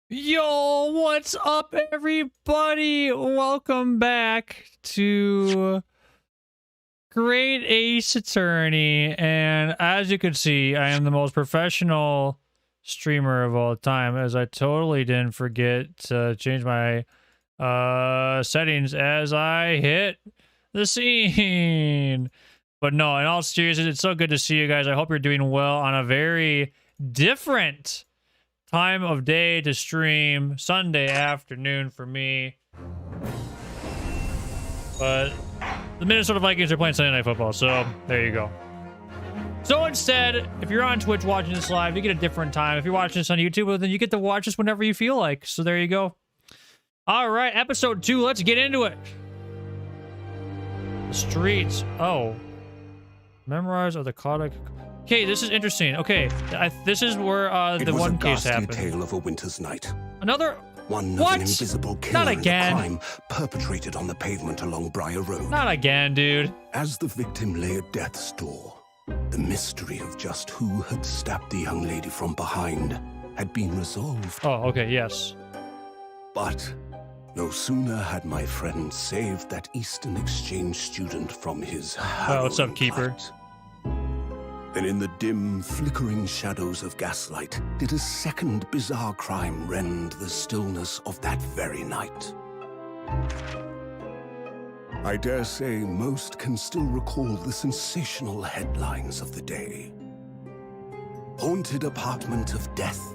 Yo, what's up, everybody? Welcome back to Great Ace Attorney. And as you can see, I am the most professional streamer of all time, as I totally didn't forget to change my settings as I hit the scene. But no, in all seriousness, it's so good to see you guys. I hope you're doing well on a very different time of day to stream. Sunday afternoon for me. But the Minnesota Vikings are playing Sunday Night Football, so there you go. So instead, if you're on Twitch watching this live, you get a different time. If you're watching this on YouTube, well, then you get to watch this whenever you feel like. So there you go. All right, episode 2. Let's get into it. The streets. Oh. Memorize of the Codic. Okay, this is interesting. Okay, this is where the one case happened. It was a ghastly tale of a winter's night. Another. One What? of an invisible killer Not again. and a crime perpetrated on the pavement along Briar Road. Not again, dude. As the victim lay at death's door, the mystery of just who had stabbed the young lady from behind had been resolved. Oh, okay, yes. But no sooner had my friend saved that Eastern Exchange student from his Oh, what's up, harrowing Keeper? plight, then in the dim, flickering shadows of gaslight did a second bizarre crime rend the stillness of that very night. I dare say most can still recall the sensational headlines of the day. Haunted apartment of death,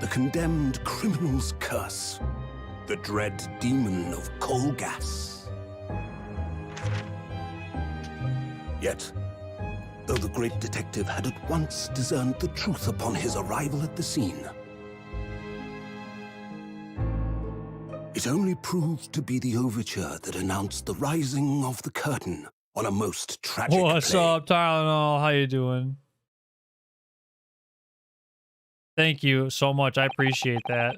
the condemned criminal's curse, the dread demon of coal gas. Yet, though the great detective had at once discerned the truth upon his arrival at the scene, it only proved to be the overture that announced the rising of the curtain on a most tragic What's play. up, Tylenol? How you doing? Thank you so much. I appreciate that.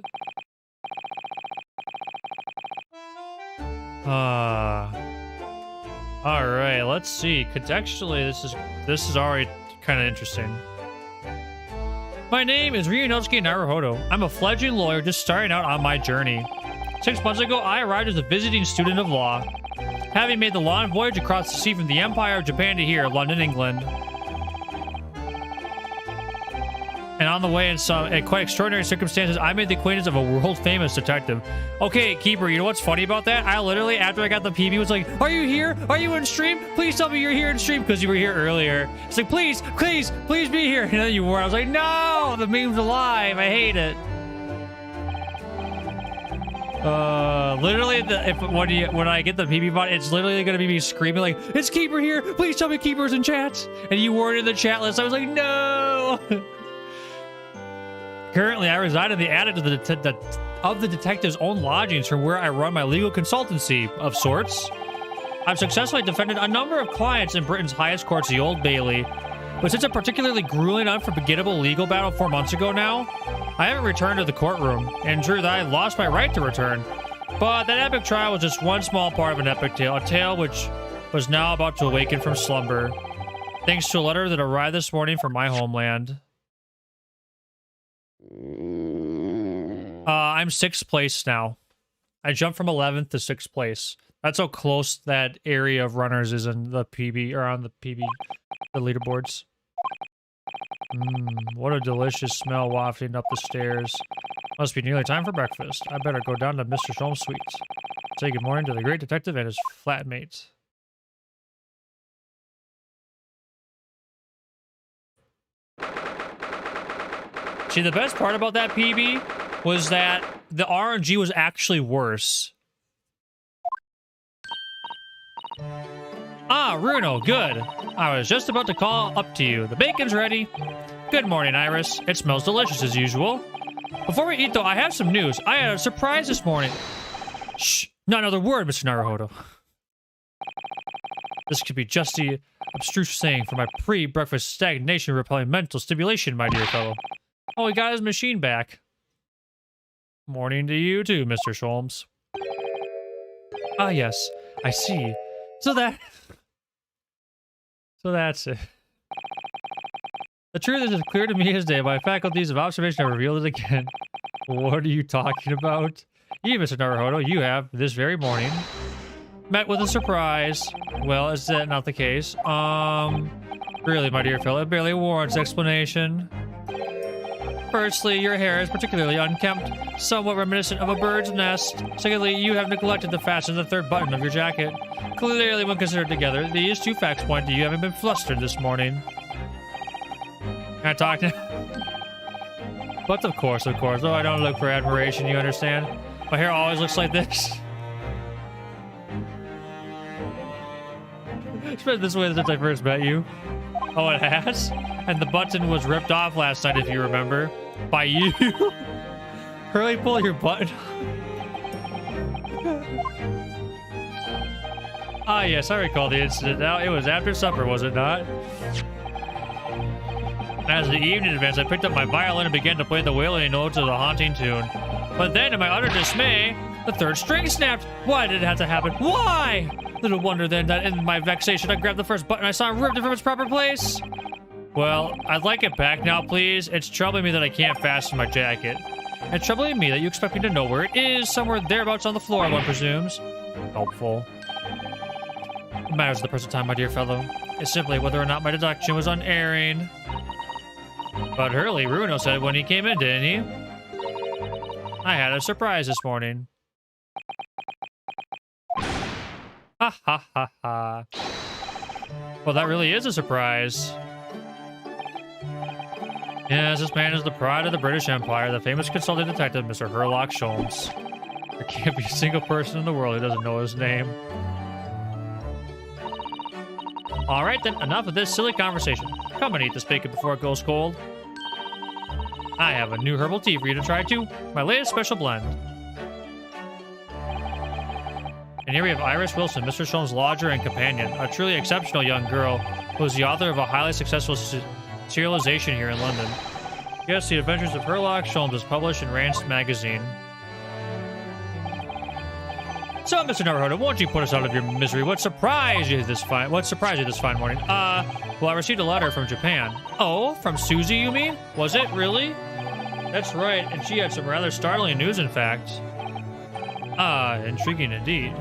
All right, let's see. Contextually, this is already kind of interesting. My name is Ryunosuke Naruhodo. I'm a fledgling lawyer just starting out on my journey. 6 months ago, I arrived as a visiting student of law, having made the long voyage across the sea from the Empire of Japan to here, London, England. And on the way, in quite extraordinary circumstances, I made the acquaintance of a world-famous detective. Okay, Keeper, you know what's funny about that? I literally, after I got the PB, was like, are you here? Are you in stream? Please tell me you're here in stream, because you were here earlier. It's like, please, please, please be here. And then you were. I was like, no, the meme's alive. I hate it. Literally, when I get the PB bot, it's literally gonna be me screaming like, "It's Keeper here! Please tell me Keeper's in chat!" And you weren't in the chat list. I was like, "No!" Currently, I reside in the attic of the detective's own lodgings, from where I run my legal consultancy of sorts. I've successfully defended a number of clients in Britain's highest courts, the Old Bailey. But since a particularly grueling, unforgettable legal battle 4 months ago now, I haven't returned to the courtroom, and true that I lost my right to return. But that epic trial was just one small part of an epic tale, a tale which was now about to awaken from slumber, thanks to a letter that arrived this morning from my homeland. I'm 6th place now. I jumped from 11th to 6th place. That's how close that area of runners is in the PB, or on the PB, the leaderboards. What a delicious smell wafting up the stairs. Must be nearly time for breakfast. I better go down to Mr. Sholmes' suite. Say good morning to the great detective and his flatmates. See, the best part about that PB was that the RNG was actually worse. Ah, Bruno, good. I was just about to call up to you. The bacon's ready. Good morning, Iris. It smells delicious as usual. Before we eat, though, I have some news. I had a surprise this morning. Shh, not another word, Mr. Naruhodo. This could be just the abstruse saying for my pre-breakfast stagnation repelling mental stimulation, my dear fellow. Oh, he got his machine back. Morning to you too, Mr. Sholmes. Ah, yes, I see. So that's it. The truth is as clear to me as day. My faculties of observation have revealed it again. What are you talking about? You, Mr. Naruhodo, you have, this very morning, met with a surprise. Well, is that not the case? Really, my dear fellow, it barely warrants explanation. Firstly, your hair is particularly unkempt, somewhat reminiscent of a bird's nest. Secondly, you have neglected to fasten the third button of your jacket. Clearly, when considered together, these two facts point to you having been flustered this morning. Can I talk now? But of course. Oh, I don't look for admiration, you understand? My hair always looks like this. It's been this way since I first met you. Oh, it has? And the button was ripped off last night, if you remember. By you. Hurley, pull your button. Ah, yes, I recall the incident now. It was after supper, was it not? As the evening advanced, I picked up my violin and began to play the wailing notes of the haunting tune. But then, to my utter dismay, the third string snapped. Why did it have to happen? Why? Little wonder then that in my vexation, I grabbed the first button I saw and ripped it from its proper place. Well, I'd like it back now, please. It's troubling me that I can't fasten my jacket. It's troubling me that you expect me to know where it is, somewhere thereabouts on the floor, one presumes. Helpful. What matters at the present time, my dear fellow, is simply whether or not my deduction was unerring. But Hurley, Runo said when he came in, didn't he? I had a surprise this morning. Ha ha ha ha. Well, that really is a surprise. Yes, this man is the pride of the British Empire, the famous consulting detective, Mr. Sherlock Holmes. There can't be a single person in the world who doesn't know his name. All right, then, enough of this silly conversation. Come and eat this bacon before it goes cold. I have a new herbal tea for you to try, too. My latest special blend. And here we have Iris Wilson, Mr. Sholmes' lodger and companion, a truly exceptional young girl who is the author of a highly successful serialization here in London. Yes, The Adventures of Sherlock Holmes is published in Rance magazine. So, Mr. Naruhodo, won't you put us out of your misery? What surprised you this fine morning? Well, I received a letter from Japan. Oh, from Susie, you mean? Was it really? That's right, and she had some rather startling news, in fact. Ah, intriguing indeed.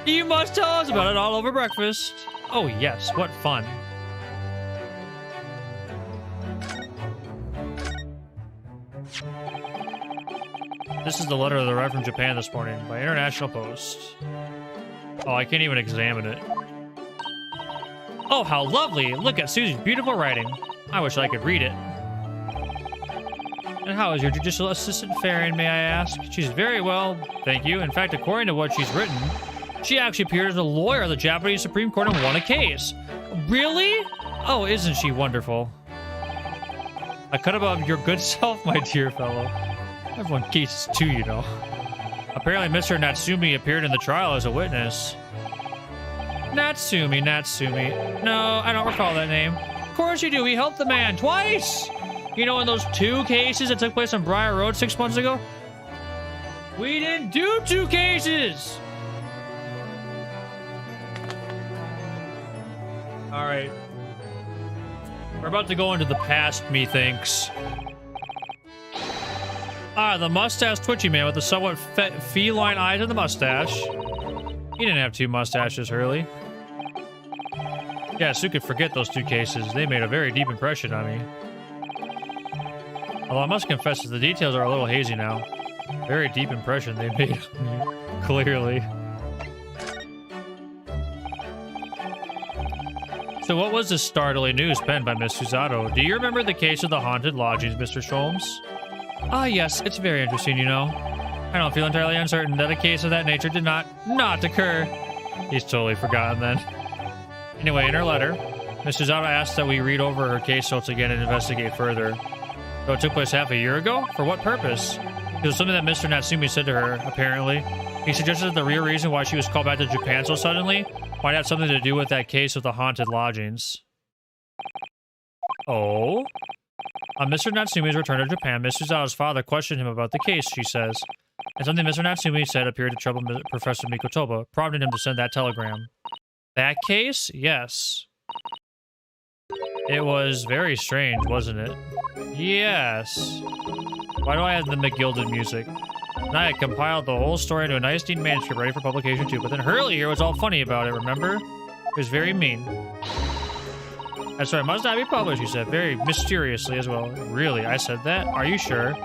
You must tell us about it all over breakfast. Oh, yes, what fun. This is the letter that arrived from Japan this morning by International Post. Oh, I can't even examine it. Oh, how lovely! Look at Susie's beautiful writing. I wish I could read it. And how is your judicial assistant faring, may I ask? She's very well, thank you. In fact, according to what she's written, she actually appeared as a lawyer of the Japanese Supreme Court and won a case. Really? Oh, isn't she wonderful? I cut above your good self, my dear fellow. I've won cases too, you know. Apparently, Mr. Natsumi appeared in the trial as a witness. Natsumi. No, I don't recall that name. Of course you do. We helped the man twice. You know, in those 2 cases that took place on Briar Road 6 months ago? We didn't do 2 cases. All right. We're about to go into the past, methinks. Ah, the mustache twitchy man with the somewhat feline eyes and the mustache. He didn't have 2 mustaches, Hurley. Yes, who could forget those 2 cases? They made a very deep impression on me. Although I must confess that the details are a little hazy now. Very deep impression they made on me, clearly. So what was this startling news penned by Miss Susato? Do you remember the case of the haunted lodgings, Mr. Sholmes? Ah, yes, it's very interesting, you know. I don't feel entirely uncertain that a case of that nature did not occur. He's totally forgotten then. Anyway, in her letter, Miss Susato asked that we read over her case notes again and investigate further. So it took place half a year ago? For what purpose? It was something that Mr. Natsumi said to her, apparently. He suggested that the real reason why she was called back to Japan so suddenly might have something to do with that case of the haunted lodgings. Oh? On Mr. Natsumi's return to Japan, Miss Susato's father questioned him about the case, she says. And something Mr. Natsumi said appeared to trouble Professor Mikotoba, prompting him to send that telegram. That case? Yes. It was very strange, wasn't it? Yes. Why do I have the McGilded music? And I had compiled the whole story into a nice, neat manuscript ready for publication too. But then Hurley here was all funny about it, remember? He was very mean. That's right, must not be published, he said, very mysteriously as well. Really? I said that? Are you sure?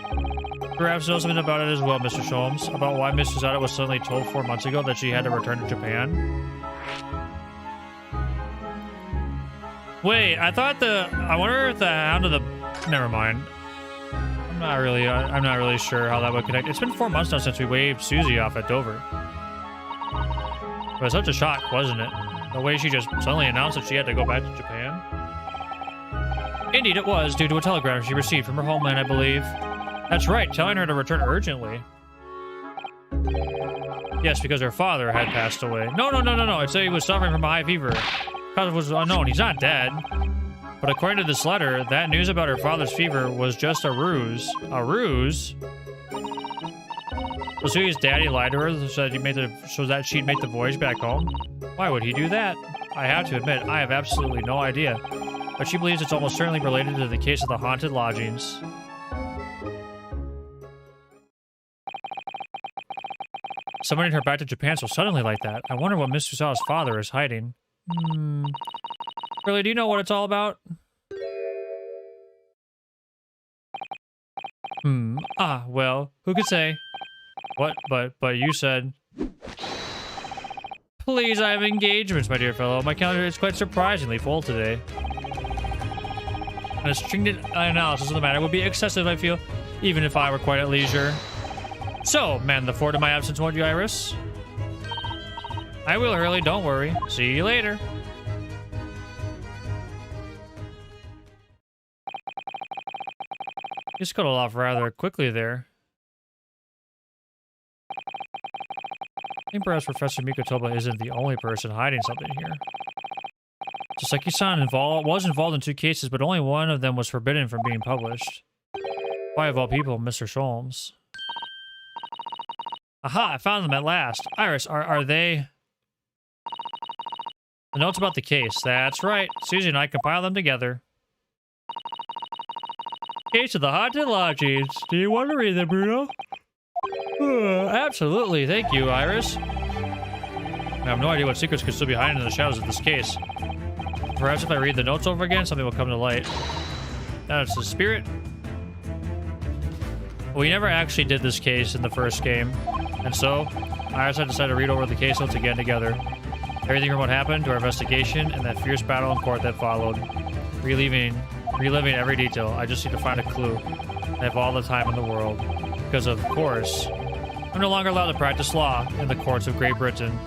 Perhaps know something about it as well, Mr. Sholmes, about why Miss Susanna was suddenly told 4 months ago that she had to return to Japan. Wait, I thought I wonder if the Hound of the... Never mind. I'm not really sure how that would connect. It's been 4 months now since we waved Susie off at Dover. It was such a shock, wasn't it? The way she just suddenly announced that she had to go back to Japan. Indeed, it was, due to a telegram she received from her homeland, I believe. That's right, telling her to return urgently. Yes, because her father had passed away. No. It said he was suffering from a high fever. Cause was unknown. He's not dead. But according to this letter, that news about her father's fever was just a ruse. A ruse? So Susie's daddy lied to her so that she'd make the voyage back home? Why would he do that? I have to admit, I have absolutely no idea. But she believes it's almost certainly related to the case of the haunted lodgings. Summoning her back to Japan so suddenly like that. I wonder what Miss Susawa's father is hiding. Really, do you know what it's all about? Well, who could say? What? But you said... Please, I have engagements, my dear fellow. My calendar is quite surprisingly full today. A stringent analysis of the matter would be excessive, I feel, even if I were quite at leisure. So, man the fort in my absence, won't you, Iris? I will, Hurley, don't worry. See you later. You scuttled off rather quickly there. I think perhaps Professor Mikotoba isn't the only person hiding something here. Saseki-san was involved in 2 cases, but only one of them was forbidden from being published. Why, of all people, Mr. Sholmes? Aha, I found them at last. Iris, are they... The notes about the case. That's right. Susie and I compiled them together. Case of the Haunted Lodgings. Do you want to read them, Bruno? Absolutely. Thank you, Iris. I have no idea what secrets could still be hiding in the shadows of this case. Perhaps if I read the notes over again, something will come to light. That's the spirit. We never actually did this case in the first game, and so Iris had decided to read over the case notes again together. Everything from what happened to our investigation and that fierce battle in court that followed. Reliving every detail. I just need to find a clue. I have all the time in the world. Because, of course, I'm no longer allowed to practice law in the courts of Great Britain.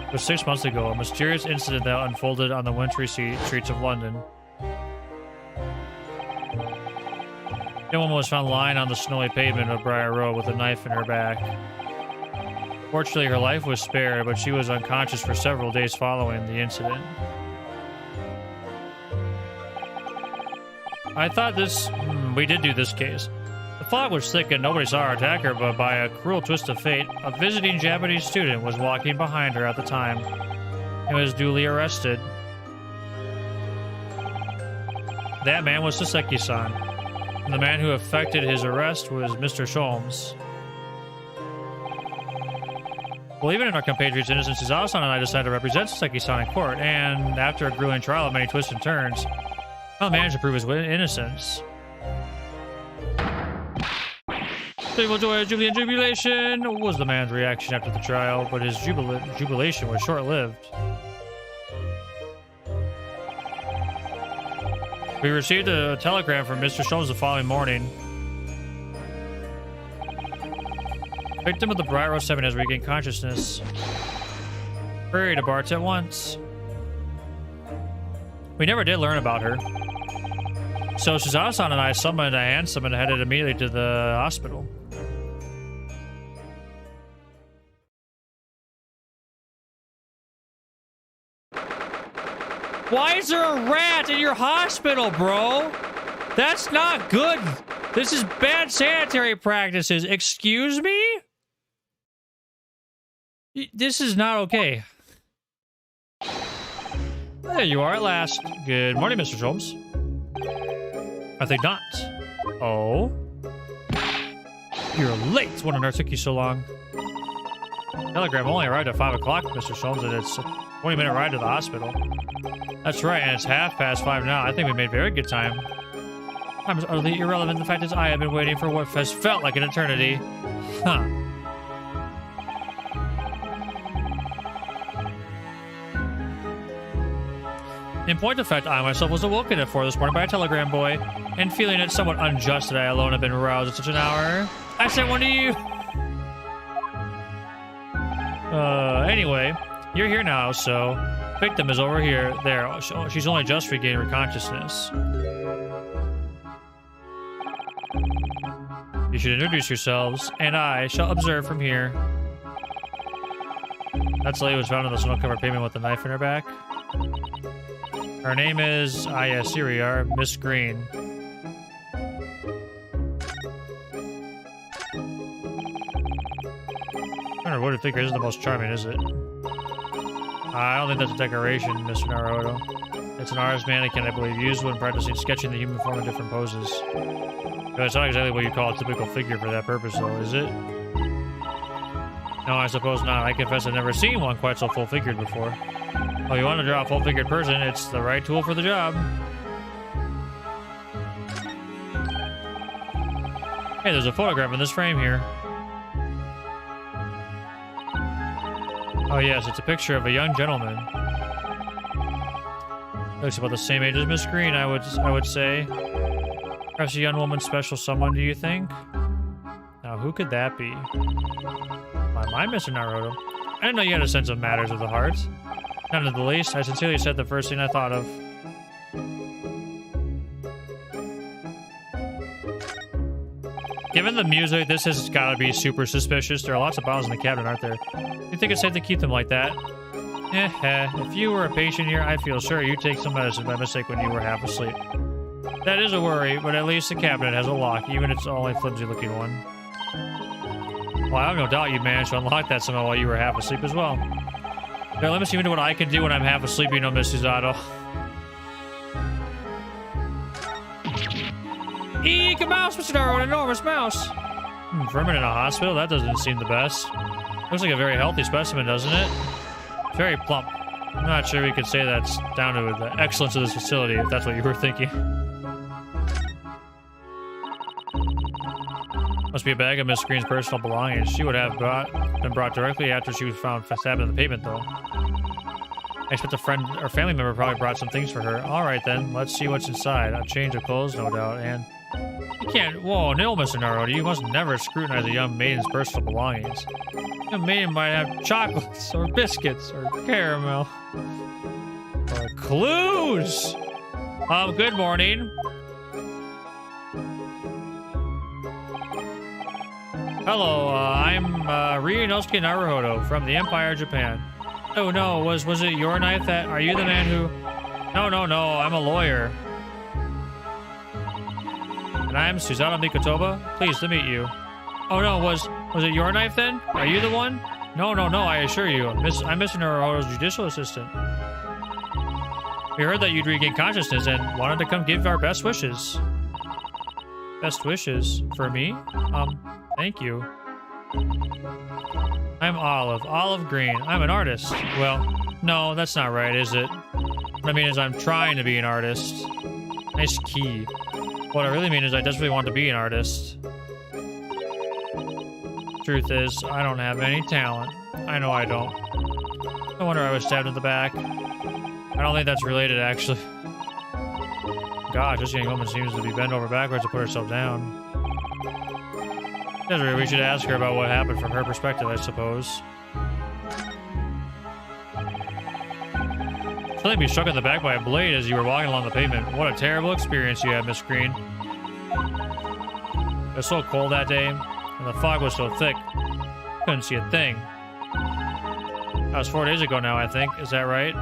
It was 6 months ago, a mysterious incident that unfolded on the wintry streets of London. A woman was found lying on the snowy pavement of Briar Road with a knife in her back. Fortunately, her life was spared, but she was unconscious for several days following the incident. I thought we did do this case. The fog was thick and nobody saw her attacker, but by a cruel twist of fate, a visiting Japanese student was walking behind her at the time and was duly arrested. That man was Saseki-san, and the man who effected his arrest was Mr. Sholmes. Believing in our compatriot's innocence, Suzawa-san and I decided to represent Saseki-san in court, and after a grueling trial of many twists and turns, I managed to prove his innocence. Playful joy, jubilation was the man's reaction after the trial, but his jubilation was short-lived. We received a telegram from Mr. Sholmes the following morning. Victim of the Briar Road 7 has regained consciousness. Hurry to Bart's at once. We never did learn about her. So Suzawa-san and I summoned a hansom and headed immediately to the hospital. Why is there a rat in your hospital, bro? That's not good. This is bad sanitary practices. Excuse me? This is not okay. There you are at last. Good morning, Mr. Holmes. I think not. Oh? You're late. What on earth took you so long? Telegram only arrived at 5 o'clock, Mr. Holmes, and it's a 20-minute ride to the hospital. That's right, and it's 5:30 now. I think we made very good time. Time is utterly irrelevant. The fact is, I have been waiting for what has felt like an eternity. Huh. In point of fact, I myself was awoken at 4 this morning by a telegram boy, and feeling it somewhat unjust that I alone have been aroused at such an hour, I sent one to you. Anyway, you're here now, so victim is over here. There, she's only just regained her consciousness. You should introduce yourselves, and I shall observe from here. That lady was found in the snow-covered pavement with a knife in her back. Her name is, yes, here we are, Miss Green. I wonder what figure isn't the most charming, is it? I don't think that's a decoration, Mr. Naruto. It's an artist mannequin, I believe, used when practicing sketching the human form in different poses. But it's not exactly what you call a typical figure for that purpose, though, is it? No, I suppose not. I confess I've never seen one quite so full-figured before. Oh, you want to draw a full-figured person? It's the right tool for the job. Hey, there's a photograph in this frame here. Oh yes, it's a picture of a young gentleman. Looks about the same age as Miss Green, I would say. Perhaps a young woman, special someone, do you think? Now, who could that be? My mind, Mr. Naruto. I didn't know you had a sense of matters of the heart. None of the least. I sincerely said the first thing I thought of. Given the music, this has got to be super suspicious. There are lots of bottles in the cabinet, aren't there? You think it's safe to keep them like that? If you were a patient here, I feel sure you'd take some medicine by mistake when you were half asleep. That is a worry, but at least the cabinet has a lock, even if it's only a flimsy-looking one. Well, I have no doubt you managed to unlock that somehow while you were half asleep as well. There are limits even to what I can do when I'm half asleep, you know, Mrs. Otto. Eek, a mouse, Mr. Naruto, an enormous mouse. Vermin in a hospital? That doesn't seem the best. Looks like a very healthy specimen, doesn't it? Very plump. I'm not sure we could say that's down to the excellence of this facility, if that's what you were thinking. Must be a bag of Miss Green's personal belongings. She would have been brought directly after she was found stabbed in the pavement, though. I expect a friend or family member probably brought some things for her. All right, then. Let's see what's inside. A change of clothes, no doubt, and... You can't... Whoa, no, Mr. Naruto. You must never scrutinize a young maiden's personal belongings. A young maiden might have chocolates, or biscuits, or caramel. Or clues! Good morning. Hello, I'm Ryunosuke Naruhodo from the Empire of Japan. Oh no, was it your knife that... Are you the man who... No, I'm a lawyer. And I'm Susanoo Mikotoba. Pleased to meet you. Oh no, was it your knife then? Are you the one? No, I assure you. I'm Mr. Naruhodo's judicial assistant. We heard that you'd regain consciousness and wanted to come give our best wishes. Best wishes? For me? Thank you. I'm Olive Green. I'm an artist. Well, no, that's not right, is it? What I mean is I'm trying to be an artist. Nice key. What I really mean is I desperately want to be an artist. Truth is, I don't have any talent. I know I don't. No wonder I was stabbed in the back. I don't think that's related, actually. Gosh, this young woman seems to be bent over backwards to put herself down. Desiree, we should ask her about what happened from her perspective, I suppose. Feeling me struck in the back by a blade as you were walking along the pavement. What a terrible experience you had, Miss Green. It was so cold that day, and the fog was so thick. Couldn't see a thing. That was 4 days ago now, I think. Is that right?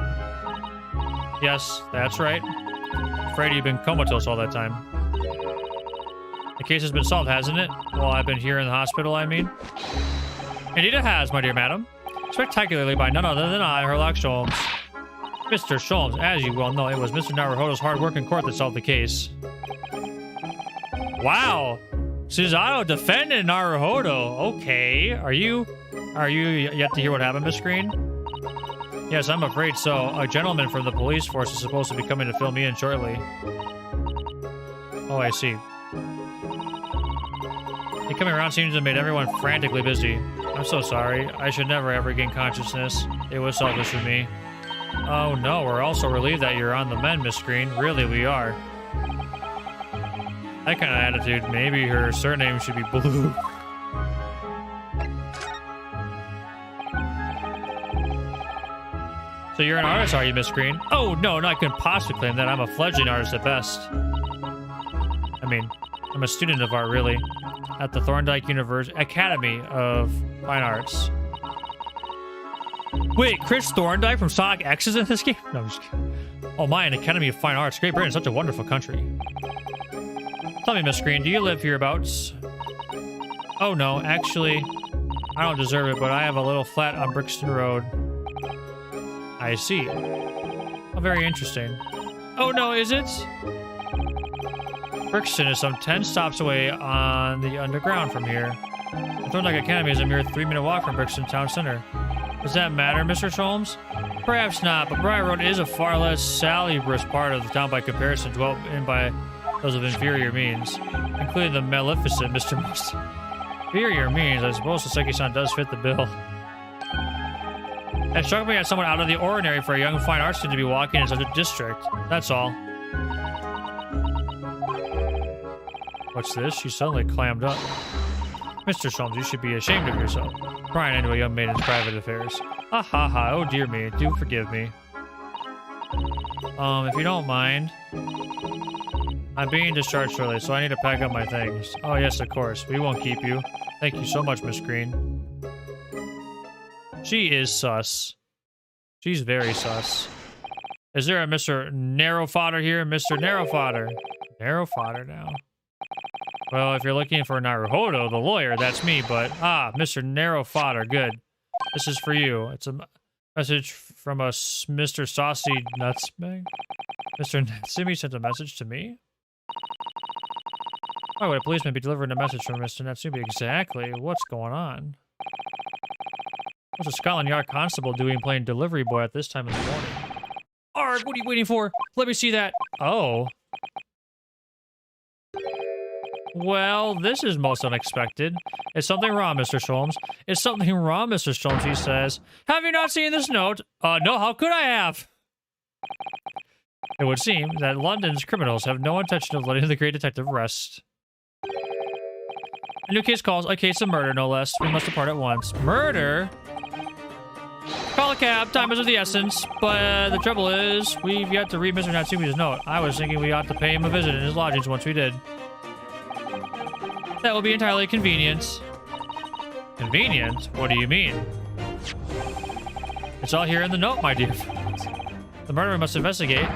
Yes, that's right. Afraid you've been comatose all that time. The case has been solved, hasn't it? Well, I've been here in the hospital, I mean. Indeed it has, my dear madam. spectacularly by none other than I, Herlock Sholmes. Mr. Sholmes, as you well know, it was Mr. Naruhodo's hard work in court that solved the case. Wow! Susanoo defended Naruhodo. Okay. Are you yet to hear what happened, Miss Green? Yes, I'm afraid so. A gentleman from the police force is supposed to be coming to fill me in shortly. Oh, I see. He coming around seems to have made everyone frantically busy. I'm so sorry. I should never have regained consciousness. It was selfish of me. Oh no, we're also relieved that you're on the mend, Miss Green. Really, we are. That kind of attitude, maybe her surname should be Blue. So you're an artist, are you, Miss Green? Oh, no, I couldn't possibly claim that. I'm a fledgling artist at best. I mean, I'm a student of art, really, at the Thorndyke Academy of Fine Arts. Wait, Chris Thorndyke from Sonic X is in this game? No, I'm just kidding. Oh my, an Academy of Fine Arts. Great Britain, such a wonderful country. Tell me, Miss Green, do you live hereabouts? Oh no, actually, I don't deserve it, but I have a little flat on Brixton Road. I see. Oh, very interesting. Oh no, is it? Brixton is some 10 stops away on the underground from here. The Thorndyke Academy is a mere 3-minute walk from Brixton Town Center. Does that matter, Mr. Sholmes? Perhaps not, but Briar Road is a far less salubrious part of the town by comparison, dwelt in by those of inferior means, including the maleficent Mr. Must. Inferior means, I suppose the Seki-san does fit the bill. It struck me as someone out of the ordinary for a young fine arts student to be walking in such a district. That's all. What's this? She suddenly clammed up. Mr. Sholmes, you should be ashamed of yourself. Prying into a young maiden's private affairs. Ah ha ha, oh dear me, do forgive me. If you don't mind. I'm being discharged shortly, so I need to pack up my things. Oh yes, of course. We won't keep you. Thank you so much, Miss Green. She is sus. She's very sus. Is there a Mr. Narrow Fodder here? Mr. Narrow Fodder. Narrow Fodder now. Well, if you're looking for Naruhodo, the lawyer, that's me, but... Ah, Mr. Narrow Fodder, good. This is for you. It's a message from a Mr. Saucy Nutsbag. Mr. Natsumi sent a message to me? Why would a policeman be delivering a message from Mr. Natsumi? Exactly. What's going on? What's a Scotland Yard constable doing playing delivery boy at this time of the morning? Arg, what are you waiting for? Let me see that. Oh. Well, this is most unexpected. Is something wrong, Mr. Sholmes? Is something wrong, Mr. Sholmes, he says. Have you not seen this note? No, how could I have? It would seem that London's criminals have no intention of letting the great detective rest. A new case calls a case of murder, no less. We must depart at once. Murder? Call a cab. Time is of the essence. But the trouble is, we've yet to read Mr. Natsumi's note. I was thinking we ought to pay him a visit in his lodgings once we did. That will be entirely convenient. Convenient? What do you mean? It's all here in the note, my dear friend. The murder we must investigate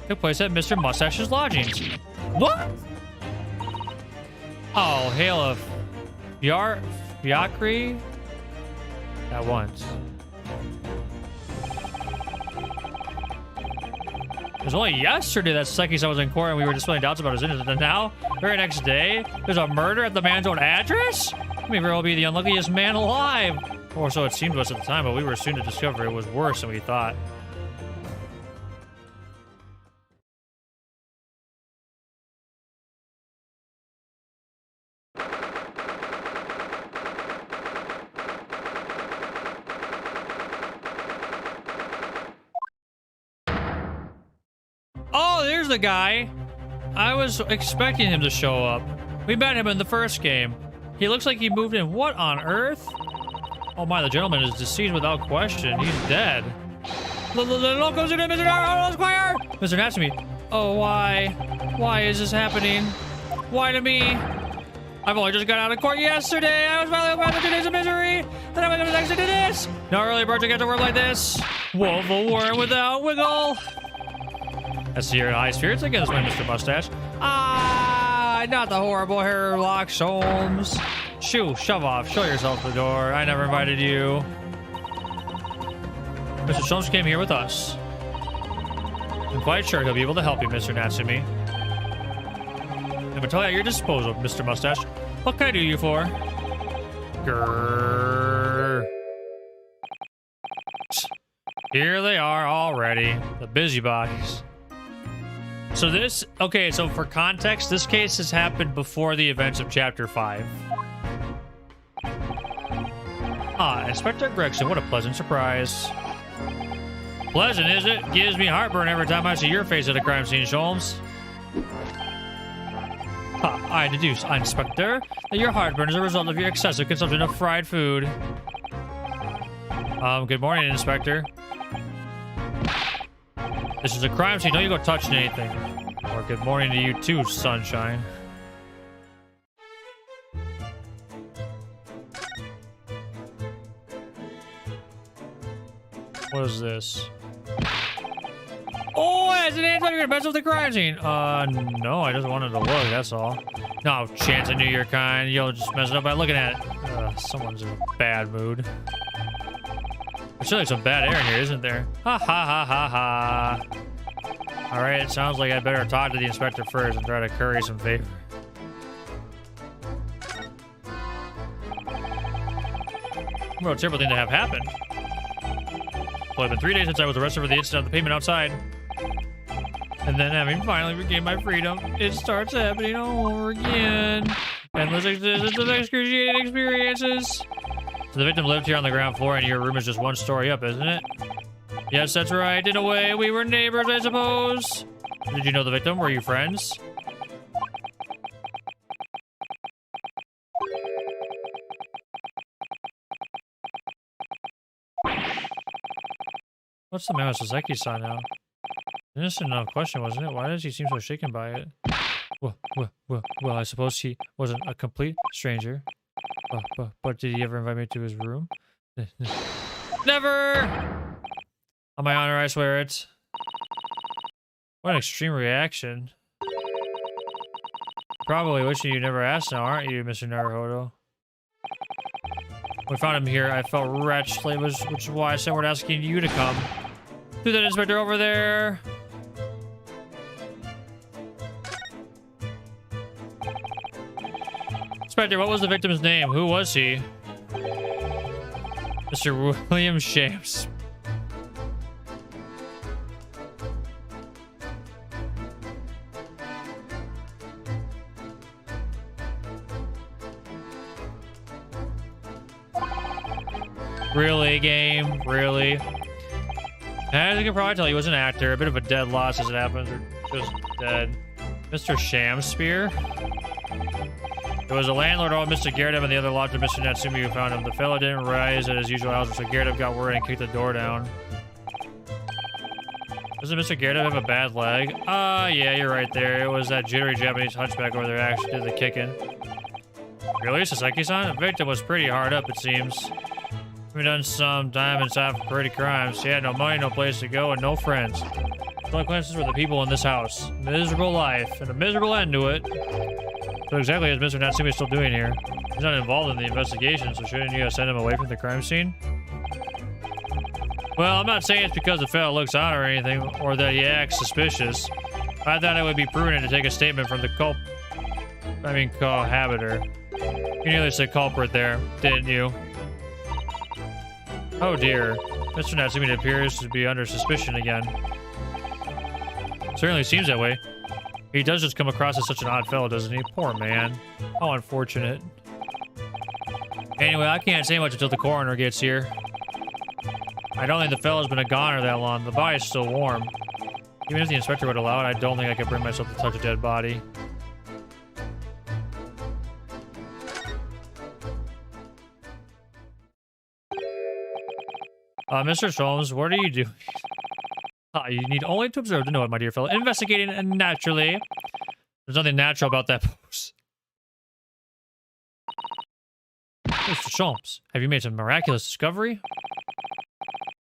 took place at Mr. Mustache's lodgings. What? Oh, hail of Fiacre at once. It was only yesterday that Seki-san was in court and we were displaying doubts about his innocence. And now, very next day, there's a murder at the man's own address? He may very well be the unluckiest man alive. Or so it seemed to us at the time, but we were soon to discover it was worse than we thought. Oh, there's the guy. I was expecting him to show up. We met him in the first game. He looks like he moved in. What on earth? Oh my, the gentleman is deceased without question. He's dead. The locals in Mr. Naruhodo Square! Mr. Natsumi. Oh, why? Why is this happening? Why to me? I've only just got out of court yesterday. I was finally over 2 days of misery. Then I'm gonna next to this. No early bird to get to work like this. Woeful worm without wiggle. I see your high spirits again this way, Mr. Mustache. Ah, not the horrible Herlock Sholmes. Shoo, shove off, show yourself the door. I never invited you. Mr. Sholmes came here with us. I'm quite sure he'll be able to help you, Mr. Natsumi. I'm totally at your disposal, Mr. Mustache. What can I do you for? Grrr. Here they are already, the busybodies. So this, okay, so for context, this case has happened before the events of Chapter 5. Ah, Inspector Gregson, what a pleasant surprise. Pleasant, is it? Gives me heartburn every time I see your face at a crime scene, Sholmes. Ha, I deduce, Inspector, that your heartburn is a result of your excessive consumption of fried food. Good morning, Inspector. This is a crime scene. Don't you go touching anything. Or good morning to you too, Sunshine. What is this? Oh, as an answer, you're gonna mess with the crime scene. No, I just wanted to look, that's all. No chance I knew your kind. You'll just mess it up by looking at it. Someone's in a bad mood. There's really some bad air in here, isn't there? Ha ha ha ha ha. Alright, it sounds like I'd better talk to the inspector first and try to curry some favor. What a terrible thing to have happen. Well, it's been 3 days since I was arrested for the incident of the pavement outside. And then having finally regained my freedom, it starts happening all over again. Endless existence of excruciating experiences. So the victim lived here on the ground floor and your room is just one story up, isn't it? Yes, that's right. In a way, we were neighbors, I suppose. Did you know the victim? Were you friends? What's the man with Saseki-san now? Innocent enough question, wasn't it? Why does he seem so shaken by it? Well, I suppose he wasn't a complete stranger. But did he ever invite me to his room? Never! On my honor, I swear it. What an extreme reaction. Probably wishing you never asked now, aren't you, Mr. Naruhodo? When we found him here, I felt wretched, which is why I sent word asking you to come. To that inspector over there. Inspector, what was the victim's name? Who was he? Mr. William Shams. Really, game? Really? As you can probably tell, he was an actor. A bit of a dead loss as it happens. Or just dead. Mr. Shamspear? It was the landlord, Mr. Gardev, and the other lodger, Mr. Natsumi, who found him. The fellow didn't rise at his usual hours, so Gardev got worried and kicked the door down. Doesn't Mr. Gardev have a bad leg? Yeah, you're right there. It was that jittery Japanese hunchback over there actually did the kicking. Really, Saseki-san? The victim was pretty hard up, it seems. We've done some time inside for pretty crimes. He had no money, no place to go, and no friends. The only acquaintances were the people in this house. Miserable life, and a miserable end to it. So exactly as Mr. Natsumi is still doing here. He's not involved in the investigation, so shouldn't you send him away from the crime scene? Well, I'm not saying it's because the fellow looks odd or anything, or that he acts suspicious. I thought it would be prudent to take a statement from the cohabiter. You nearly said culprit there, didn't you? Oh dear. Mr. Natsumi appears to be under suspicion again. Certainly seems that way. He does just come across as such an odd fellow, doesn't he? Poor man. How unfortunate. Anyway, I can't say much until the coroner gets here. I don't think the fellow's been a goner that long. The body's still warm. Even if the inspector would allow it, I don't think I could bring myself to touch a dead body. Mr. Sholmes, what are you doing? You need only to observe to know it, my dear fellow. Investigating naturally. There's nothing natural about that pose. Mr. Sholmes, have you made some miraculous discovery?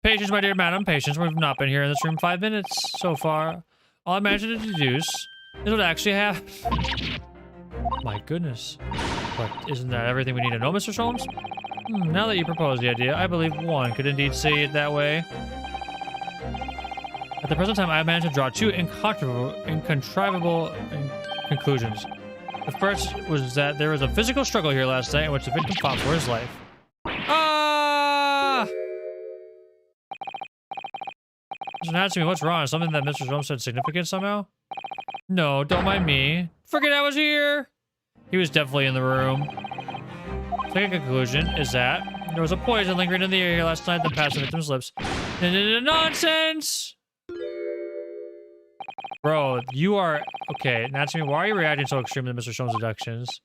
Patience, my dear madam, patience. We've not been here in this room 5 minutes so far. All I managed to deduce is what actually happened. My goodness. But isn't that everything we need to know, Mr. Sholmes? Now that you propose the idea, I believe one could indeed say it that way. At the present time, I have managed to draw two incontrivable conclusions. The first was that there was a physical struggle here last night in which the victim fought for his life. Ah! Mr. Natsumi, what's wrong? Is something that Mr. Holmes said significant somehow? No, don't mind me. Forget I was here! He was definitely in the room. Second conclusion is that there was a poison lingering in the air here last night that passed the victim's lips. Nonsense! Bro, you are... Okay, Natsumi, why are you reacting so extremely to Mr. Sholmes' deductions?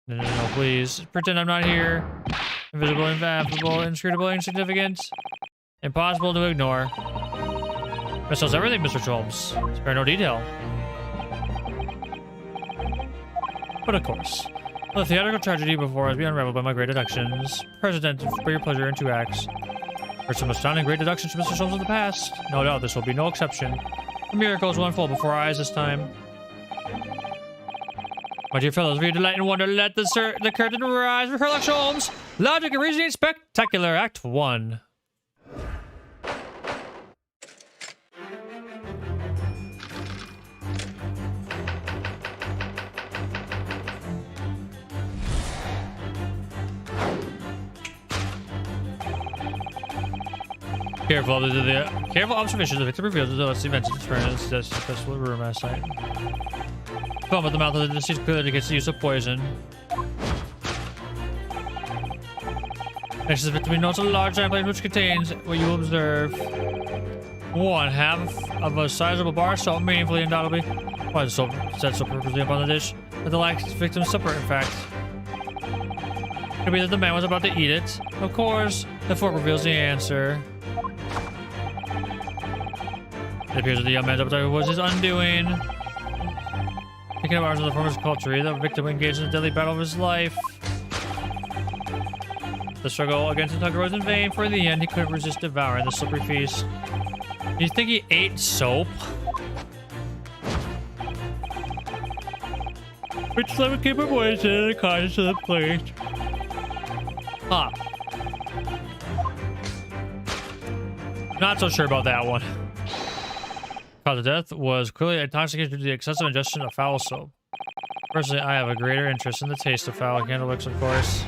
No, please. Pretend I'm not here. Invisible, ineffable, inscrutable, insignificant. Impossible to ignore. Misses everything, Mr. Sholmes. Spare no detail. But of course, the theatrical tragedy before us be unraveled by my great deductions. President, for your pleasure in 2 acts. There's some astounding great deductions from Mr. Sholmes in the past. No doubt this will be no exception. The miracles will unfold before our eyes this time. My dear fellows, for your delight and wonder, let the curtain rise for Sherlock Holmes. Logic and Reasoning Spectacular, Act 1. Careful observation of the victim reveals the events of experience that's the festival room last night. Foam at the mouth of the deceased clearly indicates the use of poison. Next is between notes a large sample which contains what you will observe. 1/2 of a sizable bar of salt, meaningfully, undoubtedly. Why is the soap set so purposely upon the dish? But the last victim's supper, in fact. Could be that the man was about to eat it. Of course, the fork reveals the answer. It appears that the young man's appetite was his undoing. Thinking of hours of the former's culture, the victim engaged in the deadly battle of his life. The struggle against the tucker was in vain, for in the end he couldn't resist devouring the slippery feast. Do you think he ate soap? Which let him keep a voice in the kindness of the plate. Huh. Not so sure about that one. Cause of death was clearly intoxication due to the excessive ingestion of foul soap. Personally, I have a greater interest in the taste of foul candlewicks, of course.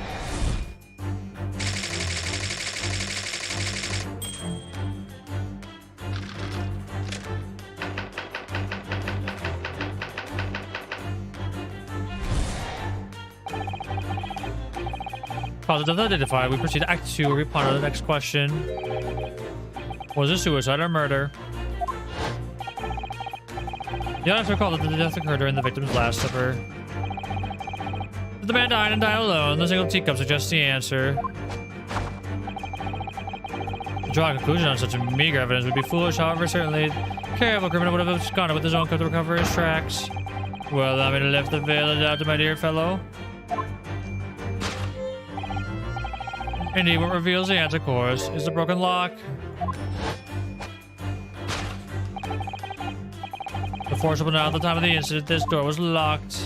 Cause of death identified. We proceed to Act 2, where we ponder the next question. Was it suicide or murder? The audience recalled that the death occurred during the victim's last supper. Did the man die and die alone? The single teacup suggests the answer. To draw a conclusion on such meager evidence would be foolish, however, certainly careful criminal would have absconded with his own cup to recover his tracks. Well, I'm going to lift the veil of doubt to my dear fellow. Indeed, what reveals the answer, of course, is the broken lock. The forcible now at the time of the incident, this door was locked.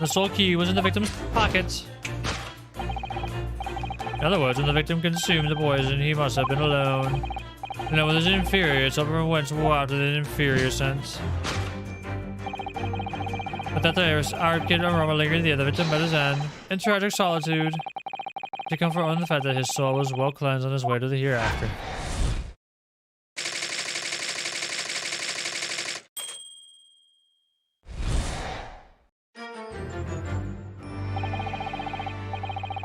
The sole key was in the victim's pocket. In other words, when the victim consumed the poison, he must have been alone. And then with his inferior, someone went out with an inferior sense. But that there was our kid aroma lingered the other victim met his end, in tragic solitude, to comfort only the fact that his soul was well cleansed on his way to the hereafter.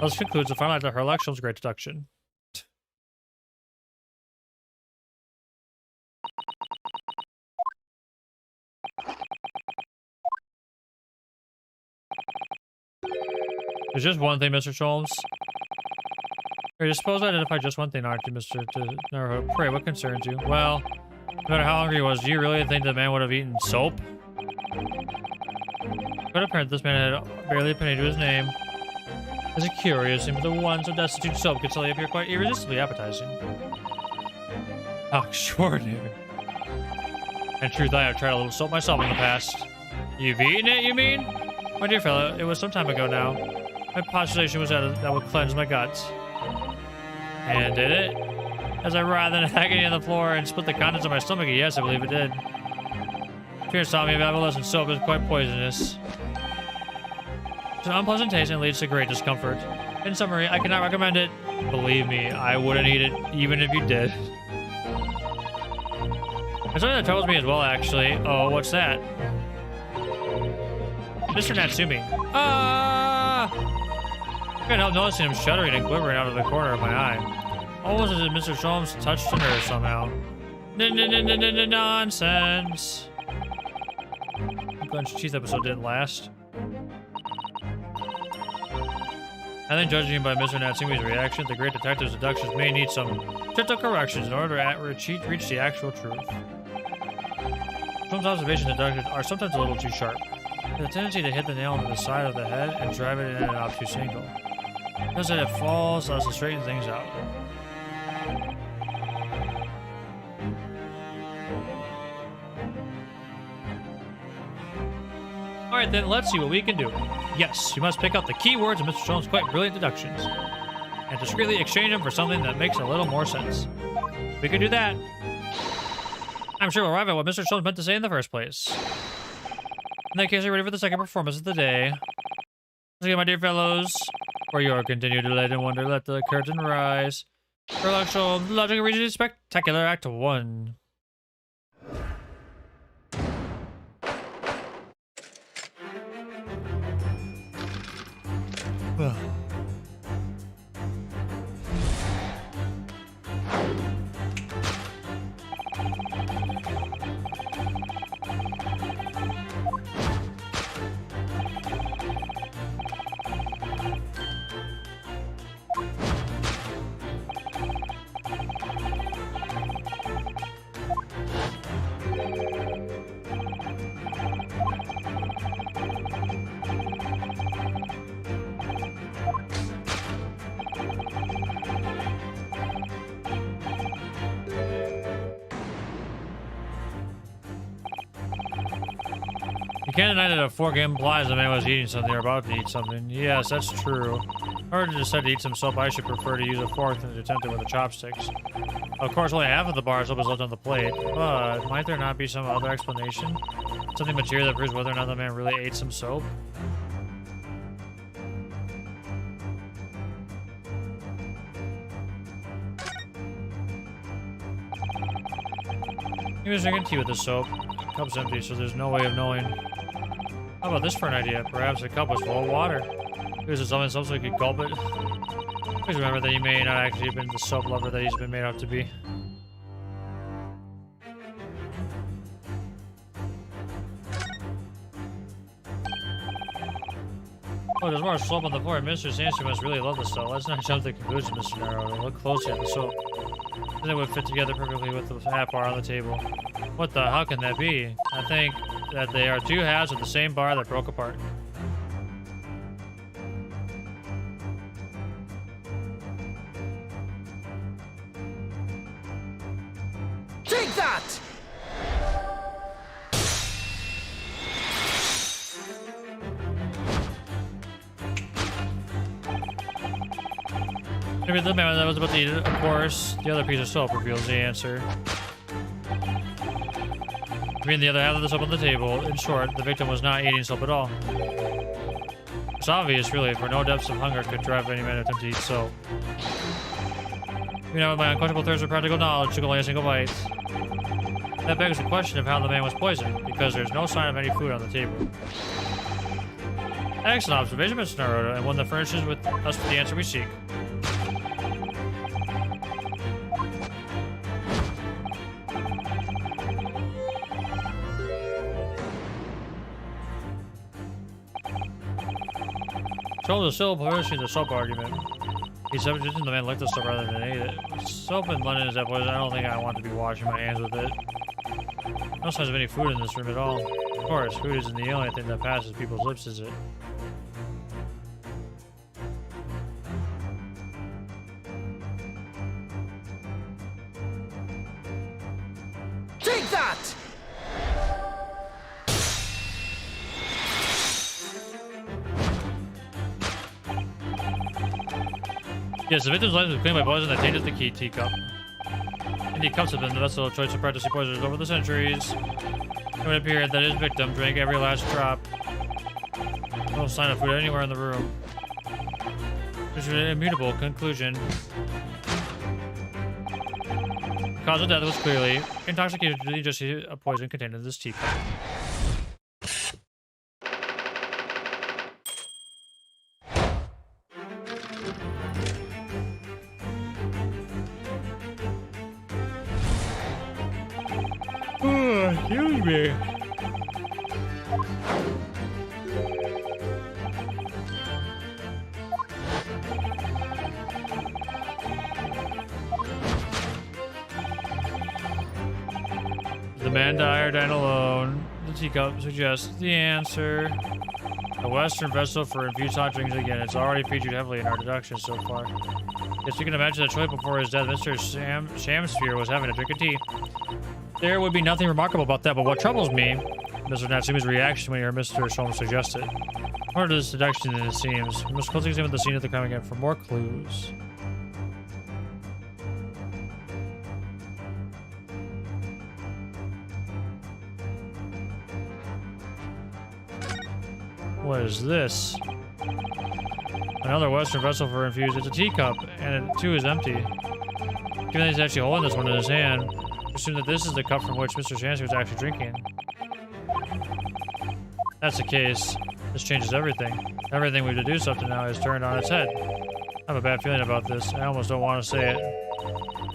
This concludes the final act of Sherlock Holmes' great deduction. There's just one thing, Mr. Holmes. You're supposed to identify just one thing, aren't you, Mr. Naruto? Pray, what concerns you? Well, no matter how hungry he was, do you really think the man would have eaten soap? But apparently this man had barely a penny to his name. Is it curious, and the one so destitute soap can suddenly appear quite irresistibly appetizing? How extraordinary. In truth, I have tried a little soap myself in the past. You've eaten it, you mean? My dear fellow, it was some time ago now. My postulation was that would cleanse my guts. And did it? as I writhed in agony on the floor and split the contents of my stomach. Yes, I believe it did. Fear saw me, evanescent soap is quite poisonous. It's an unpleasant taste and leads to great discomfort. In summary, I cannot recommend it. Believe me, I wouldn't eat it, even if you did. There's something that troubles me as well, actually. Oh, what's that? Mr. Natsumi. I couldn't help noticing him shuddering and quivering out of the corner of my eye. Almost as if Mr. Sholmes touched a nerve somehow. Nonsense. The Clenched Teeth episode didn't last. I think judging by Mr. Natsumi's reaction, the great detective's deductions may need some gentle corrections in order to reach the actual truth. Sholmes' observations and deductions are sometimes a little too sharp. The tendency to hit the nail into the side of the head and drive it in at an obtuse angle. Because it falls, allows to straighten things out. Alright then, let's see what we can do. Yes, you must pick out the key words of Mr. Sholmes' quite brilliant deductions, and discreetly exchange them for something that makes a little more sense. We can do that. I'm sure we'll arrive at what Mr. Sholmes meant to say in the first place. In that case, are you ready for the second performance of the day? Let's go, my dear fellows. For your continued delight and wonder, let the curtain rise. Sherlock Sholmes, Logic and Reason Spectacular Act 1. You can't deny that a fork implies the man was eating something or about to eat something. Yes, that's true. In order to decide to eat some soap, I should prefer to use a fork than to attempt it with the chopsticks. Of course, only half of the bar of soap is left on the plate, but might there not be some other explanation? Something material that proves whether or not the man really ate some soap? He was drinking tea with the soap. The cup's empty, so there's no way of knowing. How about this for an idea? Perhaps the cup was full of water. He was dissolving soap so he could gulp it. Please remember that he may not actually have been the soap lover that he's been made out to be. Oh, there's more soap on the floor. Mr. Sanderson must really love the soap. Let's not jump to the conclusion, Mr. Naruto. Look closely at the soap. Then it would fit together perfectly with the half bar on the table. What the? How can that be? I think that they are two halves of the same bar that broke apart. Take that! Maybe the man that was about to eat it, of course. The other piece of soap reveals the answer. I mean, the other half of the soap on the table. In short, the victim was not eating soap at all. It's obvious, really, for no depths of hunger could drive any man to attempt to eat soap. You know, with my unquenchable thirst for practical knowledge took only a single bite. That begs the question of how the man was poisoned, because there's no sign of any food on the table. Excellent observation, Mr. Naruto, and one that furnishes with us with the answer we seek. Sholmes is still pushing the soap argument. He subjected the man licked the soap rather than ate it. Soap in London is that poison. I don't think I want to be washing my hands with it. No signs of any food in this room at all. Of course, food isn't the only thing that passes people's lips, is it? Take that! Yes, the victim's life was cleaned by poison that tainted the key teacup. Indeed, cups have been the vessel of choice of practicing poisoners over the centuries. It would appear that his victim drank every last drop. No sign of food anywhere in the room. There's an immutable conclusion. The cause of death was clearly intoxication due to just a poison contained in this teacup. Excuse me. The man die or dine alone. The teacup suggests the answer. A Western vessel for infused hot drinks again. It's already featured heavily in our deductions so far. Yes, you can imagine that choice before his death, Mr. Shamsphere was having a drink of tea. There would be nothing remarkable about that, but what troubles me, Mr. Natsumi's reaction when he heard Mr. Sholmes suggest it. More to this deduction than it seems. We must closely examine the scene of the crime again for more clues. What is this? Another Western vessel for infused. It's a teacup, and it too is empty. Given that he's actually holding this one in his hand, I assume that this is the cup from which Mr. Shamsphere was actually drinking. That's the case. This changes everything. Everything we've deduced up to now is turned on its head. I have a bad feeling about this. I almost don't want to say it.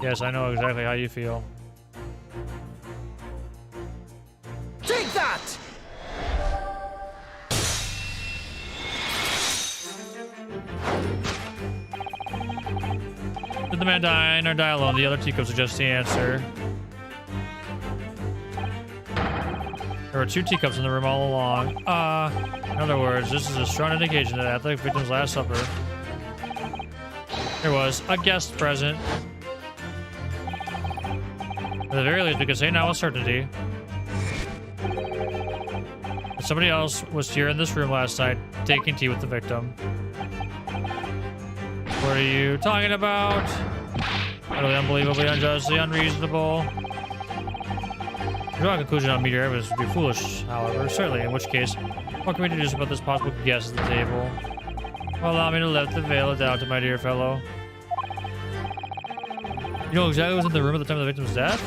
Yes, I know exactly how you feel. Take that! Did the man die or die alone? The other teacup suggests the answer. There were two teacups in the room all along. In other words, this is a strong indication that at the victim's last supper, there was a guest present. At the very least, we can say now with certainty that somebody else was here in this room last night taking tea with the victim. What are you talking about? Utterly unbelievably, unjustly, unreasonable. To draw a conclusion on meteor evidence would be foolish, however, certainly, in which case, what can we deduce about this possible guess at the table? Well, allow me to lift the veil of doubt to my dear fellow. You know exactly what was in the room at the time of the victim's death?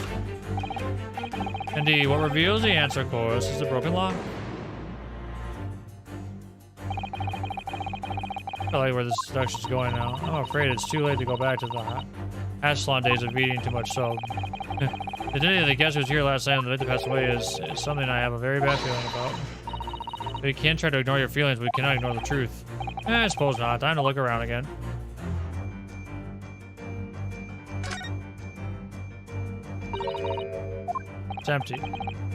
Indeed, what reveals the answer, of course, is the broken lock. I like where this seduction's going now. I'm afraid it's too late to go back to the Aslan days of eating too much soap. The day of the guest who was here last night and the victim passed away is something I have a very bad feeling about. But you can try to ignore your feelings, but you cannot ignore the truth. I suppose not. Time to look around again. It's empty.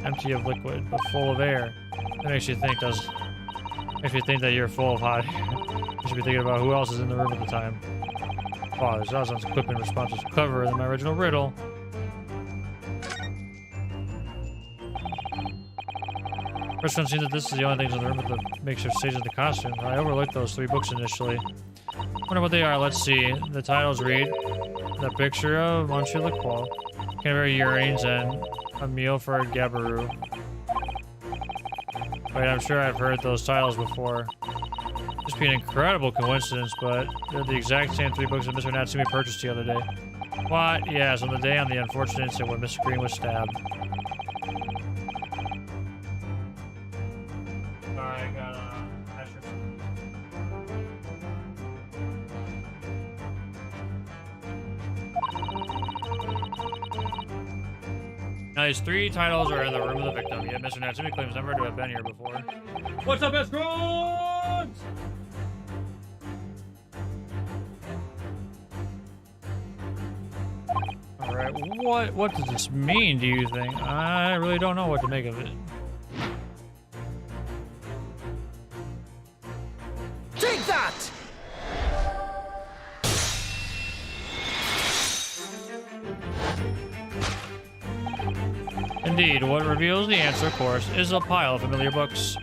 Empty of liquid, but full of air. That makes you think, makes you think that you're full of hot air. You should be thinking about who else is in the room at the time. Wow, this Aslan's equipment response was cleverer than my original riddle. First one seems that this is the only things in the room with the makeshift stage of the costume. I overlooked those 3 books initially. Wonder what they are. Let's see. The titles read: The Picture of Monsieur Lacroix, Canterbury Earrings, and A Meal for a Gabaroo. Wait, I'm sure I've heard those titles before. This would be an incredible coincidence, but they're the exact same 3 books that Mr. Natsumi purchased the other day. What? Yes, on the day on the unfortunate incident when Mr. Green was stabbed. Sorry, I got Now these 3 titles are in the room of the victim, yet Mr. Natsumi claims never to have been here before. What's up, escorts? Alright, what does this mean, do you think? I really don't know what to make of it. Take that! Indeed, what reveals the answer, of course, is a pile of familiar books.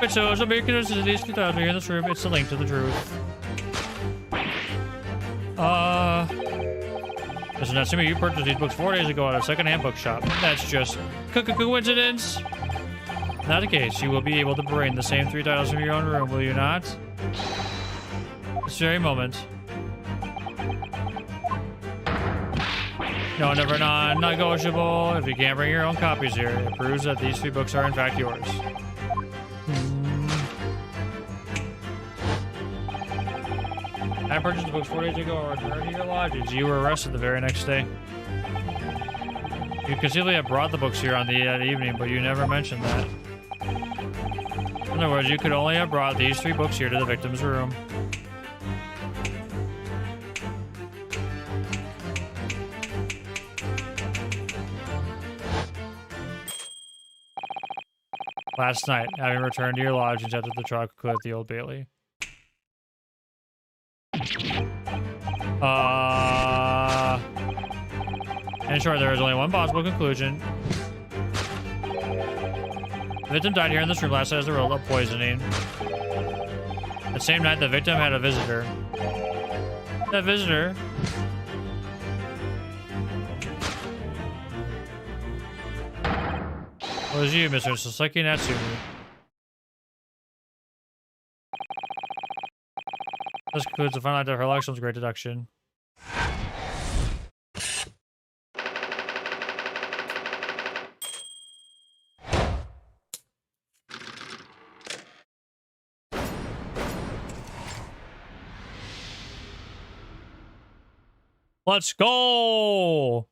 It shows a big consistency here in this room. It's a link to the truth. Mr. Natsumi, you purchased these books 4 days ago at a second-hand bookshop. That's just coincidence. Not the case. You will be able to bring the same 3 titles from your own room, will you not? This very moment. No, never non-negotiable. If you can't bring your own copies here, it proves that these 3 books are in fact yours. I purchased the books 4 days ago and returned to your lodges. You were arrested the very next day. You conceivably have brought the books here on that evening, but you never mentioned that. In other words, you could only have brought these 3 books here to the victim's room. Last night, having returned to your lodgings after the trial concluded at the Old Bailey. In short, there is only one possible conclusion. The victim died here in this room last night as a result of poisoning. The same night, the victim had a visitor. That visitor was you, Mr. Sasaki Natsumi. This concludes the final act of her election's great deduction. Let's go!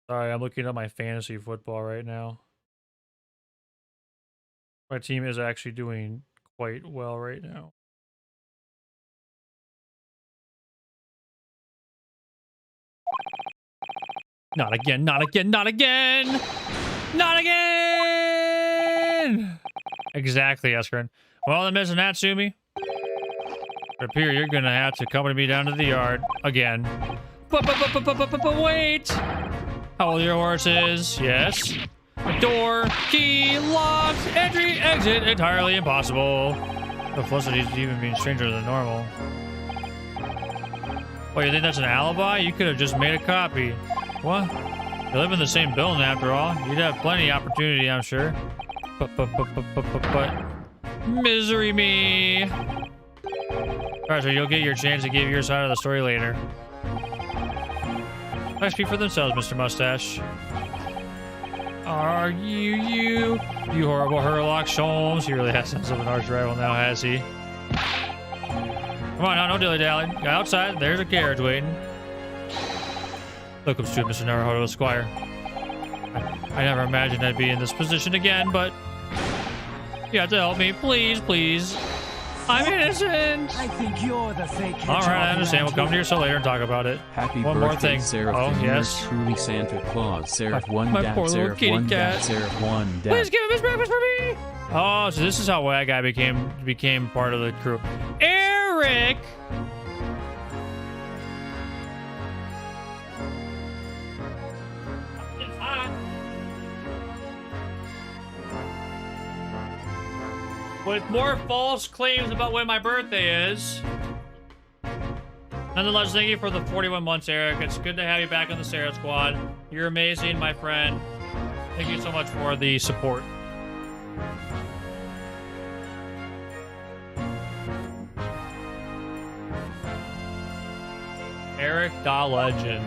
Sorry, I'm looking at my fantasy football right now. My team is actually doing quite well right now. Not again, not again, not again! Not again! Exactly, Escarin. Well, then, Mr. Natsumi, it appears you're gonna have to accompany me down to the yard again. But wait! How old your horse is? Yes. Door, key, locked, entry, exit, entirely impossible. The Felicity's even being stranger than normal. What, you think that's an alibi? You could have just made a copy. What? You live in the same building after all. You'd have plenty of opportunity, I'm sure. But misery me. Alright, so you'll get your chance to give your side of the story later. Facts speak for themselves, Mr. Mustache. Are you horrible Herlock Sholmes? He really has some of an arch rival now, has he? Come on now, no dilly-dally. Outside, there's a carriage waiting. Welcome to Mr. Naruhodo Esquire. I never imagined I'd be in this position again, but you have to help me, please, please. I'm innocent. I think you're the fake. All right, I understand. We'll come to your cell later and talk about it. Happy One birthday, more thing. Seraph. Oh, yes. Truly Santa Claus. Seraph one my dap, poor little Seraph kitty one cat. dap, Seraph one dap. Please give him his breakfast for me. Oh, so this is how that guy became part of the crew. Eric. It's hot. With more false claims about when my birthday is. Nonetheless, thank you for the 41 months, Eric. It's good to have you back on the Sarah Squad. You're amazing, my friend. Thank you so much for the support. Eric Da Legend.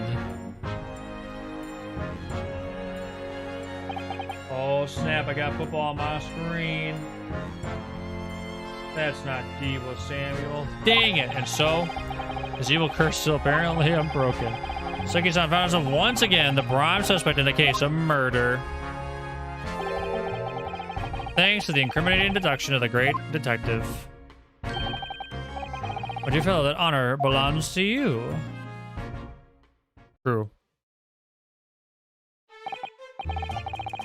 Oh snap, I got football on my screen. That's not Diva Samuel. Dang it. And so, his evil curse still apparently unbroken. Seki-san found himself once again the prime suspect in the case of murder. Thanks to the incriminating deduction of the great detective. My dear fellow, that honor belongs to you. True.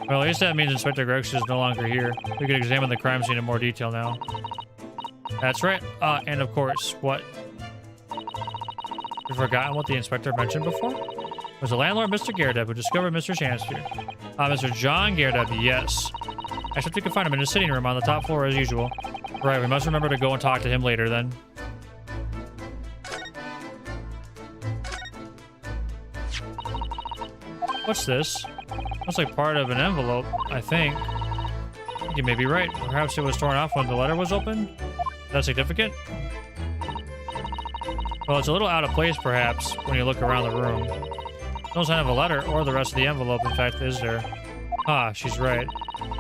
Well, at least that means Inspector Grex is no longer here. We could examine the crime scene in more detail now. That's right. And of course, what? You've forgotten what the inspector mentioned before? It was the landlord, Mr. Gerdeb, who discovered Mr. Chanster. Mr. John Gerdeb, yes. Except we could find him in his sitting room on the top floor as usual. Right, we must remember to go and talk to him later then. What's this? Looks like part of an envelope, I think. You may be right. Perhaps it was torn off when the letter was opened? Is that significant? Well, it's a little out of place, perhaps, when you look around the room. No sign of a letter or the rest of the envelope, in fact, is there? Ah, she's right.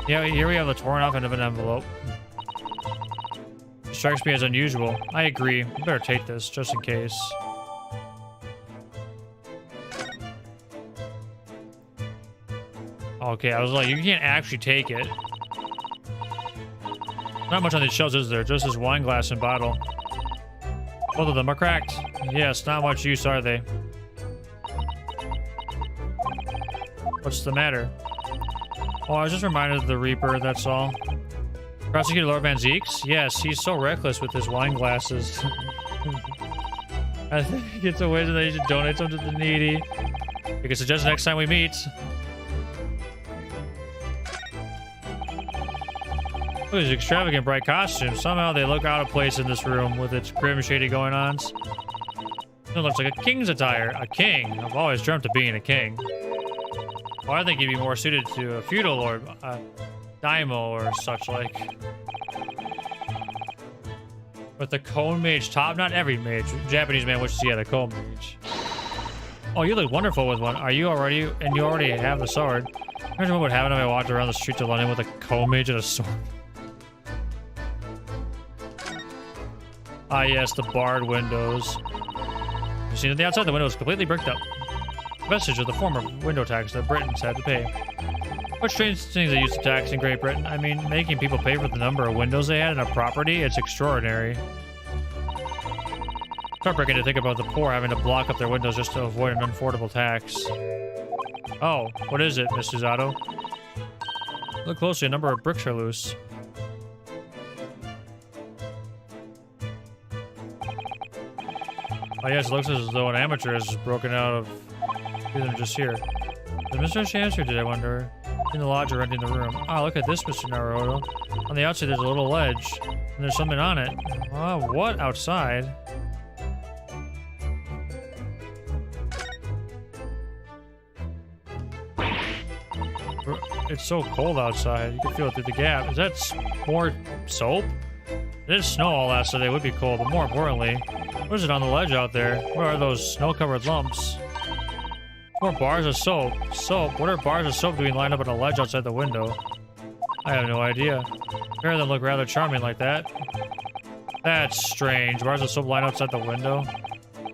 Yeah, here we have the torn off end of an envelope. It strikes me as unusual. I agree. We better take this, just in case. Okay, I was like, you can't actually take it. Not much on these shelves, is there? Just this wine glass and bottle. Both of them are cracked. Yes, not much use, are they? What's the matter? Oh, I was just reminded of the Reaper, that's all. Prosecutor Lord Van Zeeks? Yes, he's so reckless with his wine glasses. I think it's a way that he should donate them to the needy. You can suggest next time we meet. Look at these extravagant bright costumes. Somehow they look out of place in this room with its grim, shady going-ons. It looks like a king's attire. A king. I've always dreamt of being a king. Well, I think he'd be more suited to a feudal lord, a daimyo or such like. With the cone mage top, not every mage. Japanese man wishes he had a cone mage. Oh, you look wonderful with one. Are you already? And you already have the sword. Imagine what would happen if I walked around the streets of London with a cone mage and a sword. Ah, yes, the barred windows. You see, the outside the window is completely bricked up. Vestige of the former window tax that Britons had to pay. What strange things they used to tax in Great Britain. I mean, making people pay for the number of windows they had in a property, it's extraordinary. It's heartbreaking to think about the poor having to block up their windows just to avoid an unaffordable tax. Oh, what is it, Mrs. Otto? Look closely, a number of bricks are loose. Oh yes, it looks as though an amateur has broken out of them just here. Is Mr. Shamster, did I wonder? In the lodge or renting the room. Ah, look at this, Mr. Naruto. On the outside there's a little ledge, and there's something on it. What outside? It's so cold outside. You can feel it through the gap. Is that more soap? It is snow all last Sunday. It would be cold, but more importantly, what is it on the ledge out there? What are those snow-covered lumps? More bars of soap. Soap? What are bars of soap doing lined up on a ledge outside the window? I have no idea. Pair of them look rather charming like that. That's strange. Bars of soap lined outside the window?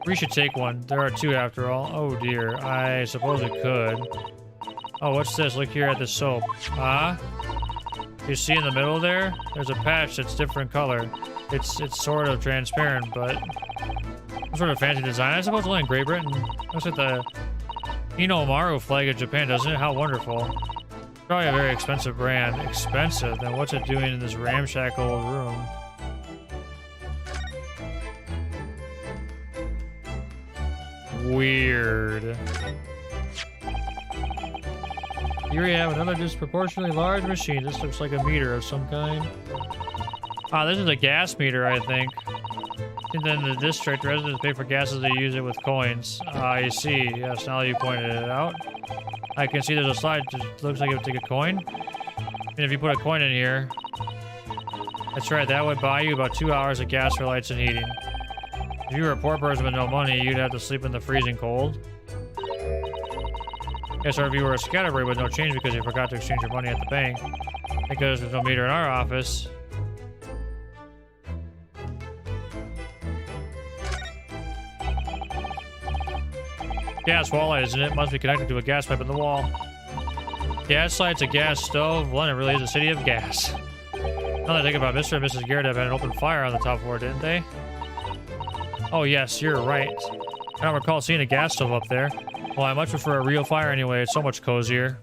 We should take one. There are two after all. Oh dear. I suppose we could. Oh, what's this? Look here at the soap. You see in the middle there? There's a patch that's different color. It's sort of transparent, but some sort of fancy design. I suppose only in Great Britain. Looks like the Inomaru flag of Japan, doesn't it? How wonderful. Probably a very expensive brand. Expensive? Then what's it doing in this ramshackle old room? Weird. Here we have another disproportionately large machine. This looks like a meter of some kind. Ah, this is a gas meter, I think. And then in the district, residents pay for gas as they use it with coins. I see. Yes, now you pointed it out. I can see there's a slide. It looks like it would take a coin. And if you put a coin in here, that's right, that would buy you about 2 hours of gas for lights and heating. If you were a poor person with no money, you'd have to sleep in the freezing cold. Yes, or if you were a scatterbrain with no change because you forgot to exchange your money at the bank. Because there's no meter in our office. Gas walleye, isn't it? Must be connected to a gas pipe in the wall. Gas lights, a gas stove. London really is a city of gas. Now that I think about it, Mr. and Mrs. Garrett have had an open fire on the top floor, didn't they? Oh, yes, you're right. I don't recall seeing a gas stove up there. Well, I much prefer a real fire anyway. It's so much cozier.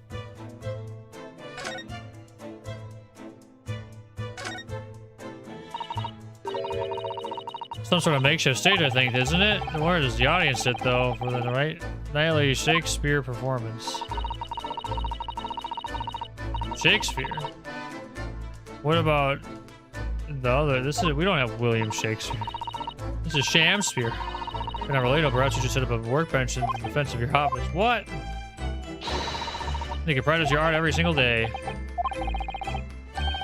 Some sort of makeshift stage, I think, isn't it? Where does the audience sit, though, for the nightly Shakespeare performance? Shakespeare? What about the other. This is, we don't have William Shakespeare. This is Shamsphere. You're not related, perhaps you should set up a workbench in defense of your office. What? You can practice your art every single day.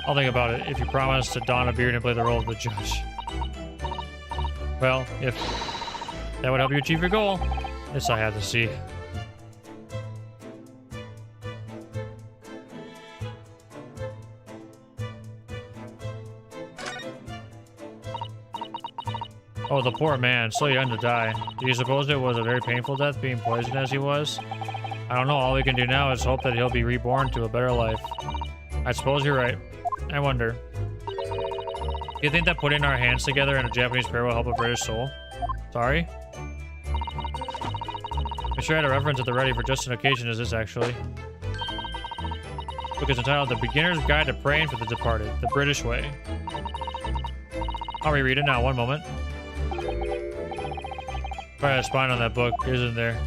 I'll think about it if you promise to don a beard and play the role of the judge. Well, if that would help you achieve your goal, this I have to see. Oh, the poor man, so young to die. Do you suppose it was a very painful death, being poisoned as he was? I don't know, all we can do now is hope that he'll be reborn to a better life. I suppose you're right. I wonder. Do you think that putting our hands together in a Japanese prayer will help a British soul? Sorry? I'm sure I had a reference at the ready for just an occasion as this, actually. Book is entitled The Beginner's Guide to Praying for the Departed, the British Way. I'll reread it now, one moment. Probably a spine on that book, isn't there?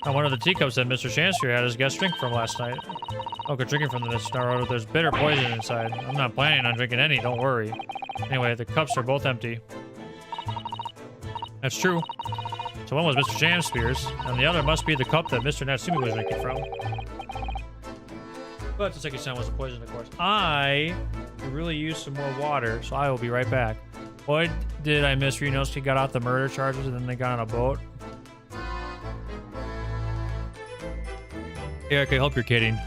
On one of the teacups that Mr. Shamsphere had his guest drink from last night. Oh, good drinking from the Mr. Naruto. There's bitter poison inside. I'm not planning on drinking any, don't worry. Anyway, the cups are both empty. That's true. So one was Mr. Shamsphere's, and the other must be the cup that Mr. Natsumi was drinking from. But the second son was a poison, of course. I could really use some more water, so I will be right back. What did I miss? Ryunosuke got out the murder charges and then they got on a boat. Eric, I hope you're kidding.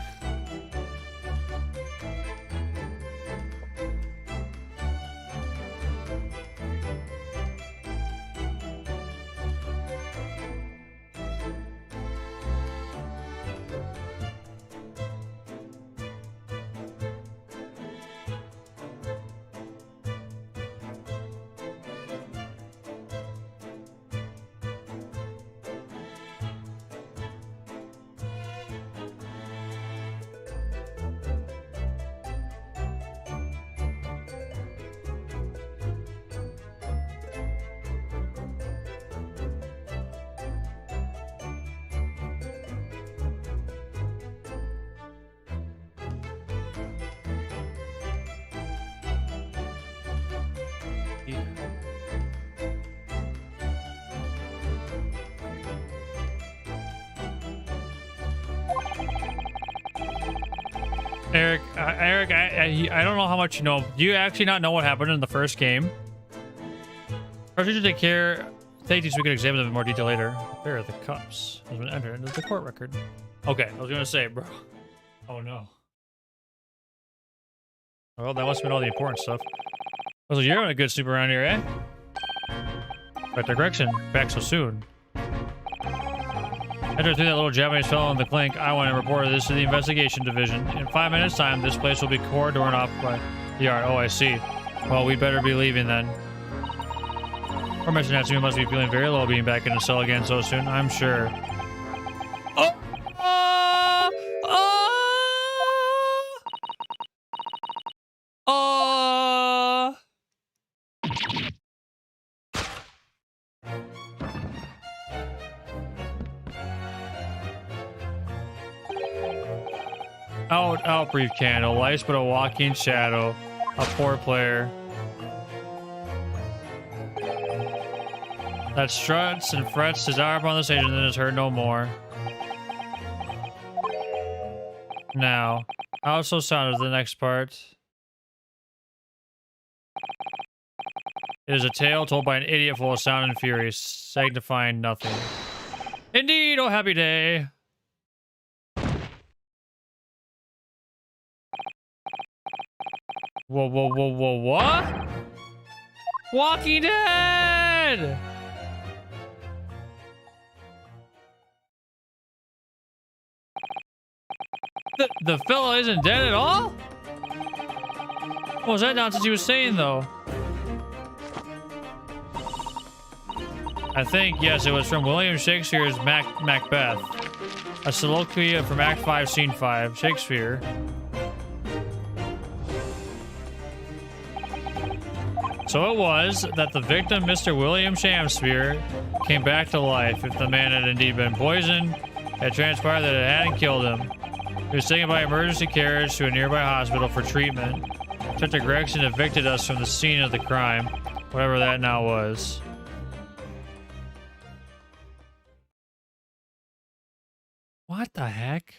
Eric, I don't know how much you know. Do you actually not know what happened in the first game? Perhaps you should take these so we can examine them in more detail later. Where are the cups? Has been entered into the court record. Okay, I was gonna say, bro. Oh no. Well, that must have been all the important stuff. So you're having a good snoop around here, eh? Right direction. Back so soon. After through that little Japanese fellow in the clink, I went and reported this to the investigation division. In 5 minutes' time, this place will be cordoned off by the yard. Oh, I see. Well, we'd better be leaving then. Poor Mr. Natsumi must be feeling very low being back in the cell again so soon, I'm sure. Oh! Out, brief candle. Life's but a walking shadow. A poor player. That struts and frets his hour upon the stage and then is heard no more. Now, how so sound is the next part? It is a tale told by an idiot full of sound and fury, signifying nothing. Indeed, oh happy day! Whoa, what? Walking Dead! The fella isn't dead at all? What was that nonsense he was saying, though? I think, yes, it was from William Shakespeare's Macbeth. A soliloquy from Act 5, Scene 5. Shakespeare. So it was that the victim, Mr. William Shamsphere, came back to life. If the man had indeed been poisoned, it transpired that it hadn't killed him. He was taken by emergency carriage to a nearby hospital for treatment. Detective Gregson evicted us from the scene of the crime, whatever that now was. What the heck?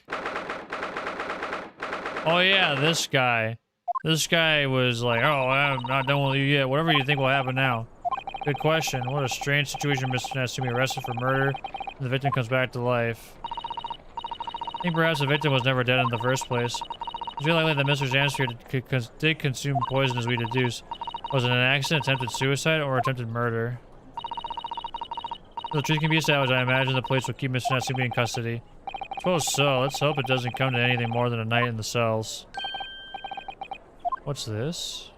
Oh yeah, this guy. This guy was like, oh, I'm not done with you yet. Whatever you think will happen now. Good question. What a strange situation. Mr. Natsumi arrested for murder, and the victim comes back to life. I think perhaps the victim was never dead in the first place. It's very likely that Mr. Zanster did consume poison as we deduce. Was it an accident, attempted suicide, or attempted murder? If the truth can be established, I imagine the police will keep Mr. Natsumi in custody. I suppose so. Let's hope it doesn't come to anything more than a night in the cells. What's this?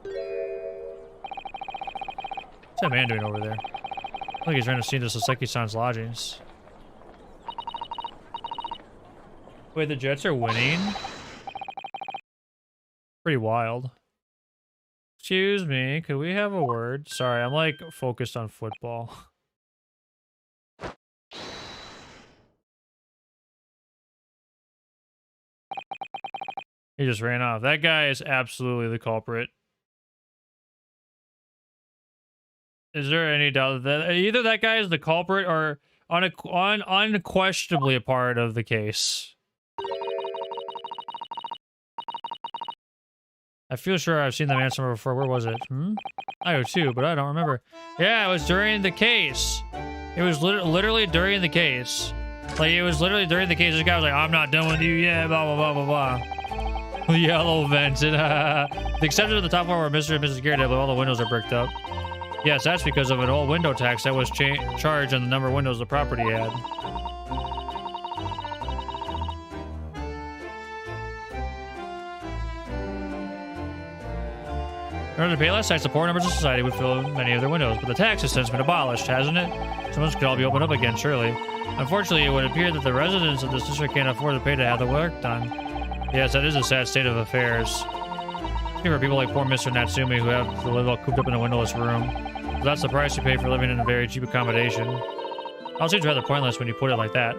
What's that man doing over there? I think he's trying to see the Soseki-san's lodgings. Wait, the Jets are winning? Pretty wild. Excuse me, could we have a word? Sorry, I'm like focused on football. He just ran off. That guy is absolutely the culprit. Is there any doubt that either that guy is the culprit or unquestionably a part of the case? I feel sure I've seen the man somewhere before. Where was it? I do too, but I don't remember. Yeah, it was during the case. It was literally during the case. Like, it was literally during the case. This guy was like, I'm not done with you yet, blah, blah, blah, blah, blah. Yellow vented. The exception of the top floor where Mr. and Mrs. Garrett, all the windows are bricked up. Yes, that's because of an old window tax that was charged on the number of windows the property had. In order to pay less tax, the poor members of society would fill many of their windows, but the tax has since been abolished, hasn't it? So much could all be opened up again, surely. Unfortunately, it would appear that the residents of this district can't afford to pay to have the work done. Yes, that is a sad state of affairs. For people like poor Mr. Natsumi who have to live all cooped up in a windowless room. So that's the price you pay for living in a very cheap accommodation. It all seems rather pointless when you put it like that.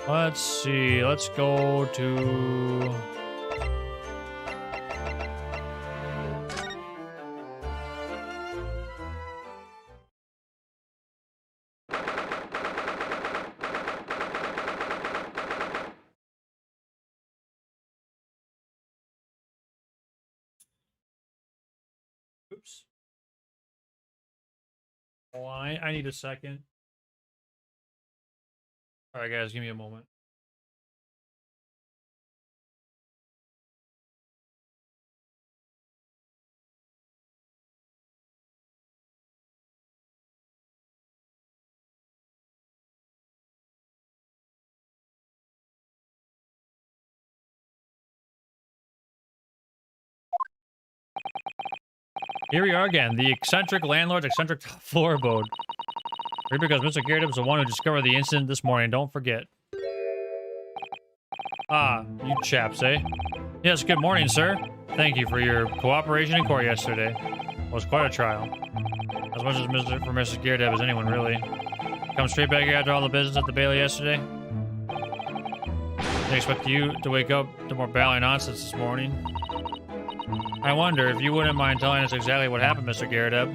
Let's see. Let's go to... Oops. Oh, I need a second. All right, guys, give me a moment. Here we are again, the eccentric landlord's eccentric floor abode. Here because Mr. Garrett was the one who discovered the incident this morning, don't forget. Ah, you chaps, eh? Yes, good morning, sir. Thank you for your cooperation in court yesterday. It was quite a trial. As much as for Mrs. Garrett as anyone, really. Come straight back here after all the business at the Bailey yesterday? They expect you to wake up to more bally nonsense this morning. I wonder if you wouldn't mind telling us exactly what happened, Mr. Garrett.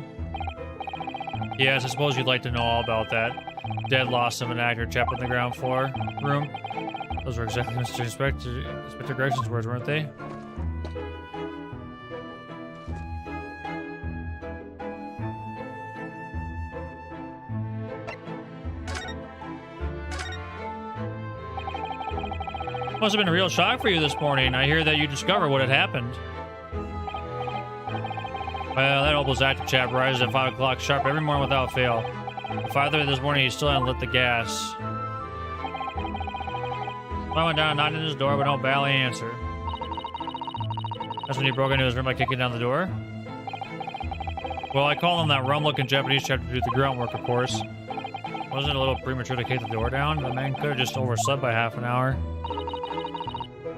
Yes, I suppose you'd like to know all about that. Dead loss of an actor trapped on the ground floor room. Those were exactly Mr. Inspector Gregson's words, weren't they? Must have been a real shock for you this morning. I hear that you discovered what had happened. Well, that old actor chap rises at 5 o'clock sharp every morning without fail. At 5:30 this morning, he still hadn't lit the gas. I went down and knocked on his door, but no bally answer. That's when he broke into his room by kicking down the door. Well, I call him that rum-looking Japanese chap to do the grunt work, of course. Wasn't it a little premature to kick the door down? The man could have just overslept by half an hour.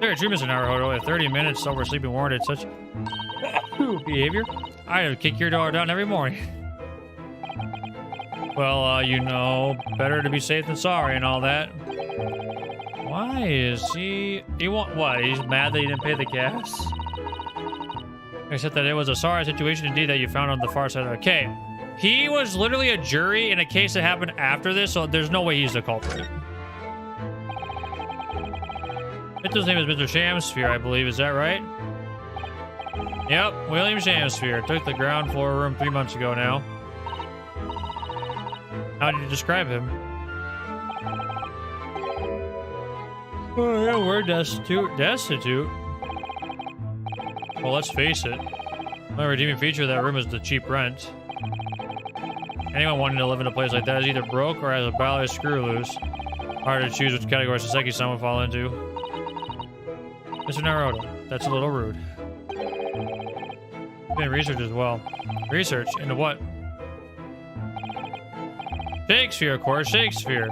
There, true, Mr. Naruhodo. If 30 minutes oversleeping warranted such... Behavior? I'd kick your door down every morning. Well, you know, better to be safe than sorry and all that. Why is he want what? He's mad that he didn't pay the gas? Except that it was a sorry situation indeed that you found on the far side. Okay. He was literally a jury in a case that happened after this, so there's no way he's the culprit. His name is Mr. Shamsphere, I believe. Is that right? Yep, William Shamsphere. Took the ground floor room 3 months ago now. How did you describe him? Oh, yeah, we're destitute. Destitute? Well, let's face it. The redeeming feature of that room is the cheap rent. Anyone wanting to live in a place like that is either broke or has a bally of screw loose. Hard to choose which category Saseki-san would fall into. Mr. Naruto, that's a little rude. Been research as well. Research? Into what? Shakespeare, of course, Shakespeare.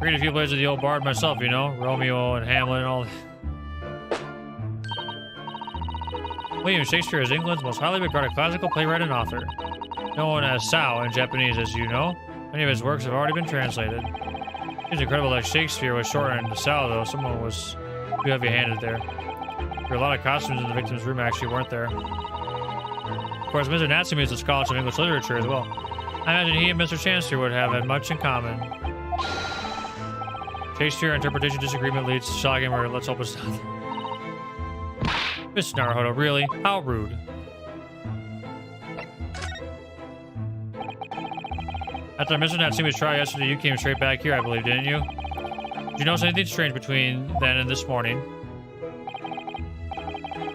Read a few plays of the old bard myself, you know, Romeo and Hamlet and all that. William Shakespeare is England's most highly regarded classical playwright and author. Known as Sao in Japanese, as you know. Many of his works have already been translated. It's incredible that Shakespeare was shortened to Sao, though. Someone was too heavy-handed there. There were a lot of costumes in the victim's room, actually, weren't there? Of course, Mr. Natsumi is a scholar of English literature as well. I imagine he and Mr. Shamsphere would have had much in common. Shakespeare interpretation disagreement leads to shocking murder. Let's hope it's not. Mr. Naruto, really? How rude. After Mr. Natsumi's trial yesterday, you came straight back here, I believe, didn't you? Did you notice anything strange between then and this morning?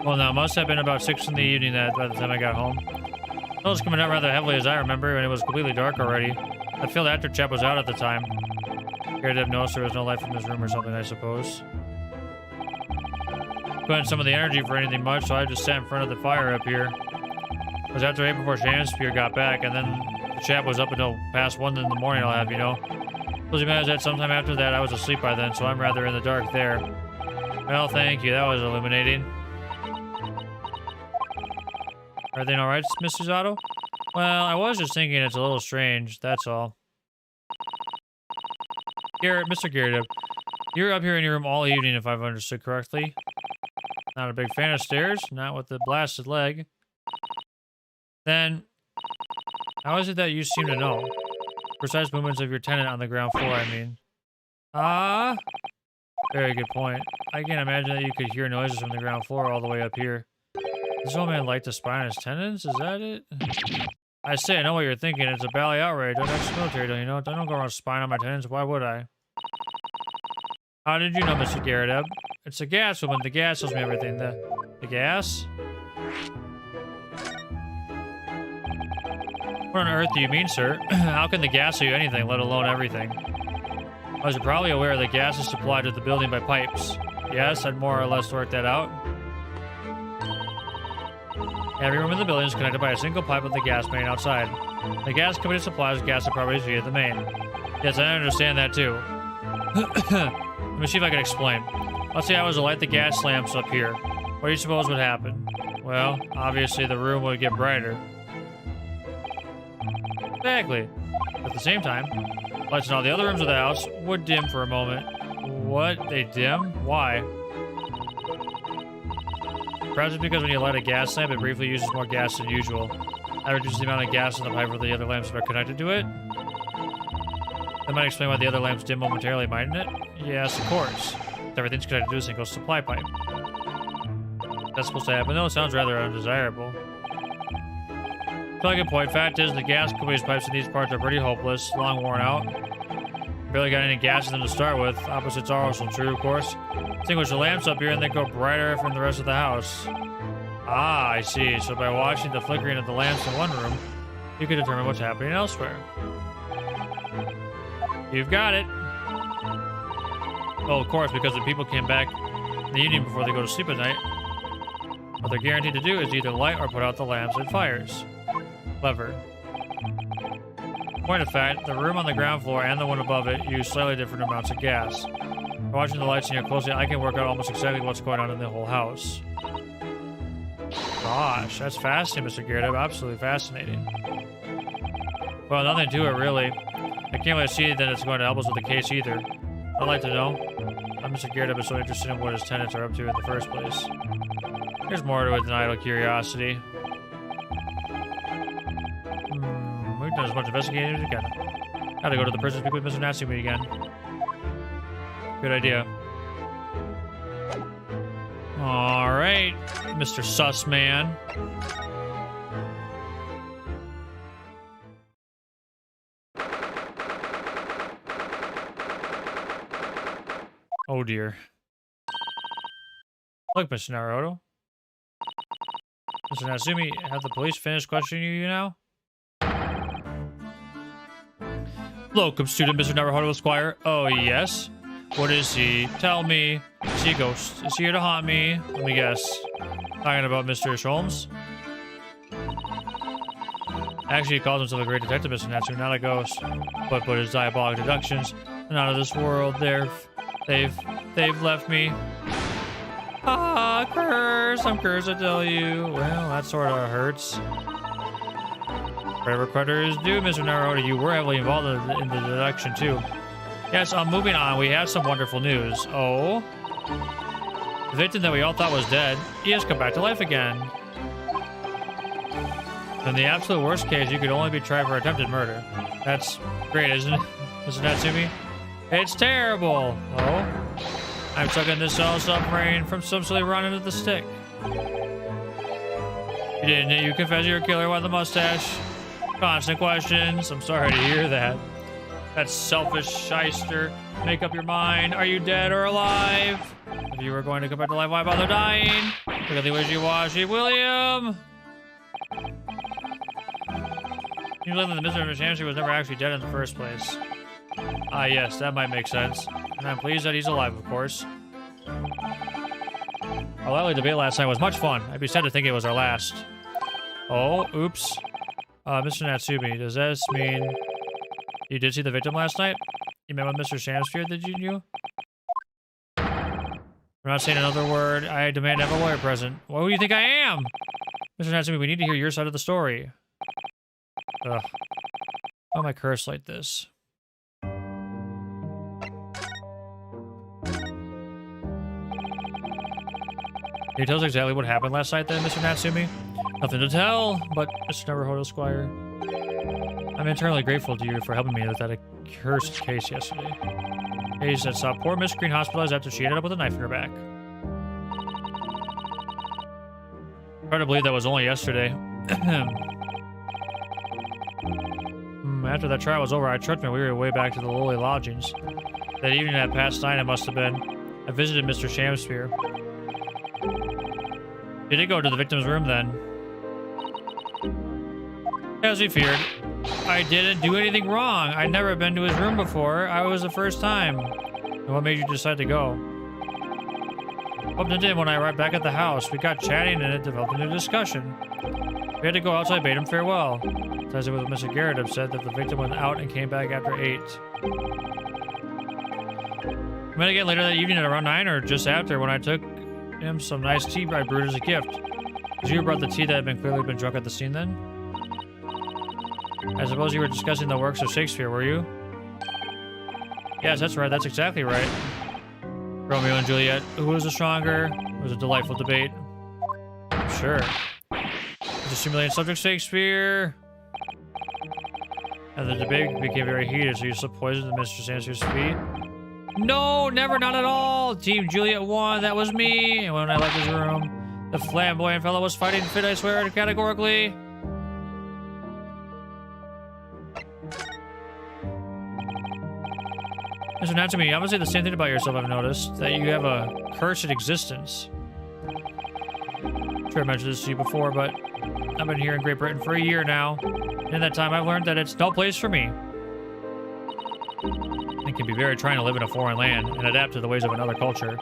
Well, now, it must have been about 6 in the evening by the time I got home. The sun was coming out rather heavily as I remember, and it was completely dark already. I feel the after chap was out at the time. Scared to have noticed there was no light from his room or something, I suppose. Couldn't some of the energy for anything much, so I just sat in front of the fire up here. It was after 8 before Shamsphere got back, and then the chap was up until past 1 in the morning, I'll have you know. Suppose you managed that sometime after that. I was asleep by then, so I'm rather in the dark there. Well, thank you. That was illuminating. Everything alright, Mr. Zato? Well, I was just thinking it's a little strange, that's all. Garrett, Mr. Garrett, you're up here in your room all evening, if I've understood correctly. Not a big fan of stairs, not with the blasted leg. Then, how is it that you seem to know? Precise movements of your tenant on the ground floor, I mean. Ah? Very good point. I can't imagine that you could hear noises from the ground floor all the way up here. Does this old man like to spy on his tenants? Is that it? I say, I know what you're thinking. It's a bally outrage. I'm ex-military, don't you know? I don't go around spying on my tenants. Why would I? How did you know, Mr. Garrett? It's the gas woman. The gas tells me everything. The gas? What on earth do you mean, sir? How can the gas tell you anything, let alone everything? As you're probably aware, the gas is supplied to the building by pipes. Yes, I'd more or less worked that out. Every room in the building is connected by a single pipe with the gas main outside. The gas company supplies gas to properties via the main. Yes, I understand that too. Let me see if I can explain. Let's say I was to light the gas lamps up here. What do you suppose would happen? Well, obviously the room would get brighter. Exactly. At the same time, lights in all the other rooms of the house would dim for a moment. What? They dim? Why? Perhaps it's because when you light a gas lamp, it briefly uses more gas than usual. That reduces the amount of gas in the pipe where the other lamps are connected to it. That might explain why the other lamps dim momentarily, mightn't it? Yes, of course. Everything's connected to a single supply pipe. That's supposed to happen, though. It sounds rather undesirable. Good point. Fact is, the gas company's pipes in these parts are pretty hopeless, long worn out. Barely got any gas in them to start with. Opposites are also true, of course. Extinguish the lamps up here and they go brighter from the rest of the house. Ah, I see. So by watching the flickering of the lamps in one room, you can determine what's happening elsewhere. You've got it. Well, of course, because the people came back in the evening before they go to sleep at night. What they're guaranteed to do is either light or put out the lamps it fires. Clever. Point of fact, the room on the ground floor and the one above it use slightly different amounts of gas. By watching the lights in here closely, I can work out almost exactly what's going on in the whole house. Gosh, that's fascinating, Mr. Garrett. Absolutely fascinating. Well, nothing to it, really. I can't really see that it's going to help us with the case either. I'd like to know. Mr. Garrett is so interested in what his tenants are up to in the first place. There's more to it than idle curiosity. We've done as much investigating as we can. Gotta go to the prison to speak with Mr. Natsumi again. Good idea. Alright, Mr. Sussman. Oh dear. Look, Mr. Naruto. Mr. Natsumi, have the police finished questioning you now? Locum student, Mr. Naruto Esquire. Oh, yes? What is he? Tell me. Is he a ghost? Is he here to haunt me? Let me guess. Talking about Mr. Sholmes? Actually, he calls himself a great detective, Mr. Natsumi, not a ghost. But his diabolic deductions are not of this world. They've left me. Ah, curse! I'm cursed, I tell you. Well, that sort of hurts. Whatever creditors do, Mr. Naruto, you were heavily involved in the deduction, too. Yes, moving on, we have some wonderful news. Oh? The victim that we all thought was dead, he has come back to life again. In the absolute worst case, you could only be tried for attempted murder. That's great, isn't it, Mr. Natsumi? It's terrible! Oh? I'm stuck in this submarine from some silly run into the stick. You didn't you confess you're a killer with a mustache? Constant questions. I'm sorry to hear that. That selfish shyster. Make up your mind. Are you dead or alive? If you were going to come back to life, why bother dying? Look at the wishy-washy. William! You live in the Mr. Shamshi was never actually dead in the first place. Ah, yes, that might make sense. And I'm pleased that he's alive, of course. Our lively debate last night was much fun. I'd be sad to think it was our last. Oh, oops. Mr. Natsumi, does this mean you did see the victim last night? You met with Mr. Shamsphere, did you? I'm not saying another word. I demand to have a lawyer present. Well, who do you think I am? Mr. Natsumi, we need to hear your side of the story. Ugh. Why am I cursed like this? Can you tell us exactly what happened last night then, Mr. Natsumi? Nothing to tell, but Mr. Naruto Esquire. I'm eternally grateful to you for helping me with that accursed case yesterday. Case that saw poor Miss Green hospitalized after she ended up with a knife in her back. Hard to believe that was only yesterday. After that trial was over, I trucked my weary way back to the lowly lodgings. That evening at past 9 it must have been. I visited Mr. Shamsphere. He did go to the victim's room then. As we feared, I didn't do anything wrong. I'd never been to his room before. I was the first time. And what made you decide to go? Bumped into him when I arrived back at the house. We got chatting and it developed into a discussion. We had to go outside, bade him farewell. As it was Mr. Garrett said that the victim went out and came back after 8. We met again later that evening at around 9 or just after when I took him some nice tea I brewed as a gift. Did you brought the tea that had clearly been drunk at the scene then? I suppose you were discussing the works of Shakespeare, were you? Yes, that's right. That's exactly right. Romeo and Juliet. Who was the stronger? It was a delightful debate. Sure. The simulating subject Shakespeare. And the debate became very heated, so you slipped poison to Mr. Shamsphere's feet. No, never, not at all. Team Juliet won. That was me. And when I left his room, the flamboyant fellow was fighting fit, I swear, categorically. Mr. Natsumi, I would say the same thing about yourself, I've noticed. That you have a cursed existence. I'm sure I mentioned this to you before, but I've been here in Great Britain for a year now. And in that time, I've learned that it's no place for me. It can be very trying to live in a foreign land and adapt to the ways of another culture.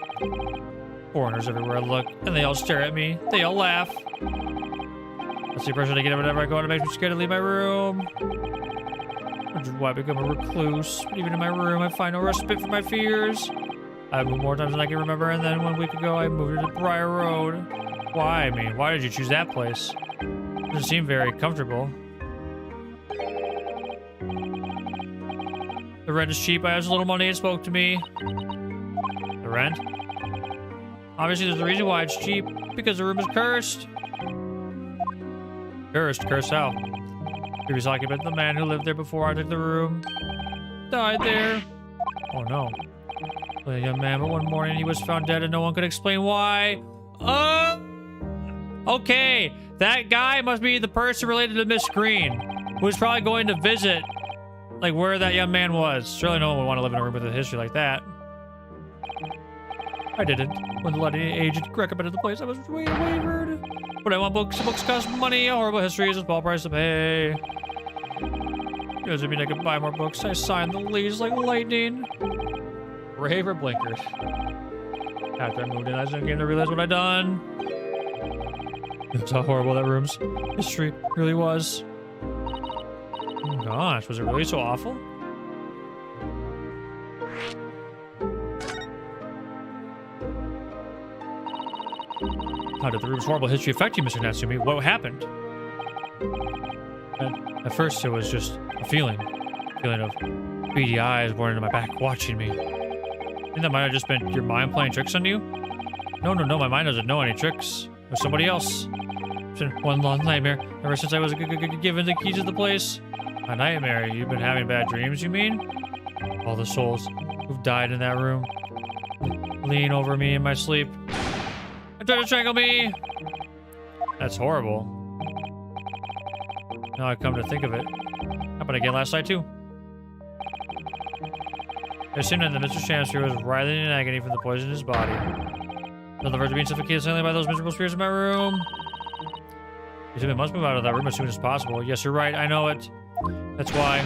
Foreigners everywhere I look, and they all stare at me. They all laugh. That's the impression I get whenever I go out. It makes me scared to leave my room. Which is why I become a recluse. But even in my room, I find no respite for my fears. I've moved more times than I can remember, and then 1 week ago, I moved to Briar Road. Why? I mean, why did you choose that place? Doesn't seem very comfortable. The rent is cheap. I have a little money. It spoke to me. The rent? Obviously, there's a reason why it's cheap. Because the room is cursed. Cursed? Cursed how? Previous occupant, the man who lived there before I took the room, died there. Oh no. A young man, but one morning he was found dead and no one could explain why. Okay, that guy must be the person related to Miss Green, who's probably going to visit, like, where that young man was. Surely no one would want to live in a room with a history like that. I didn't. When the letting agent recommended the place, I was wavered. But I want books. Books cost money. A horrible history is a small price to pay. Doesn't mean I can buy more books. I signed the lease like lightning. Rave or blinkers. After I moved in, I didn't get to realize what I'd done. That's how horrible that room's history really was. Oh gosh, was it really so awful? How did the room's horrible history affect you, Mr. Natsumi? What happened? At first, it was just a feeling of beady eyes boring into my back, watching me. I think that might have just been your mind playing tricks on you. No, my mind doesn't know any tricks. It was somebody else. It's been one long nightmare ever since I was given the keys to the place. A nightmare? You've been having bad dreams, you mean? All the souls who've died in that room lean over me in my sleep. Try to strangle me! That's horrible. Now I come to think of it. Happened again last night too. It seemed that Mr. Chancery was writhing in agony from the poison in his body. On the verge of being suffocated suddenly by those miserable spirits in my room. You said we must move out of that room as soon as possible. Yes, you're right. I know it. That's why.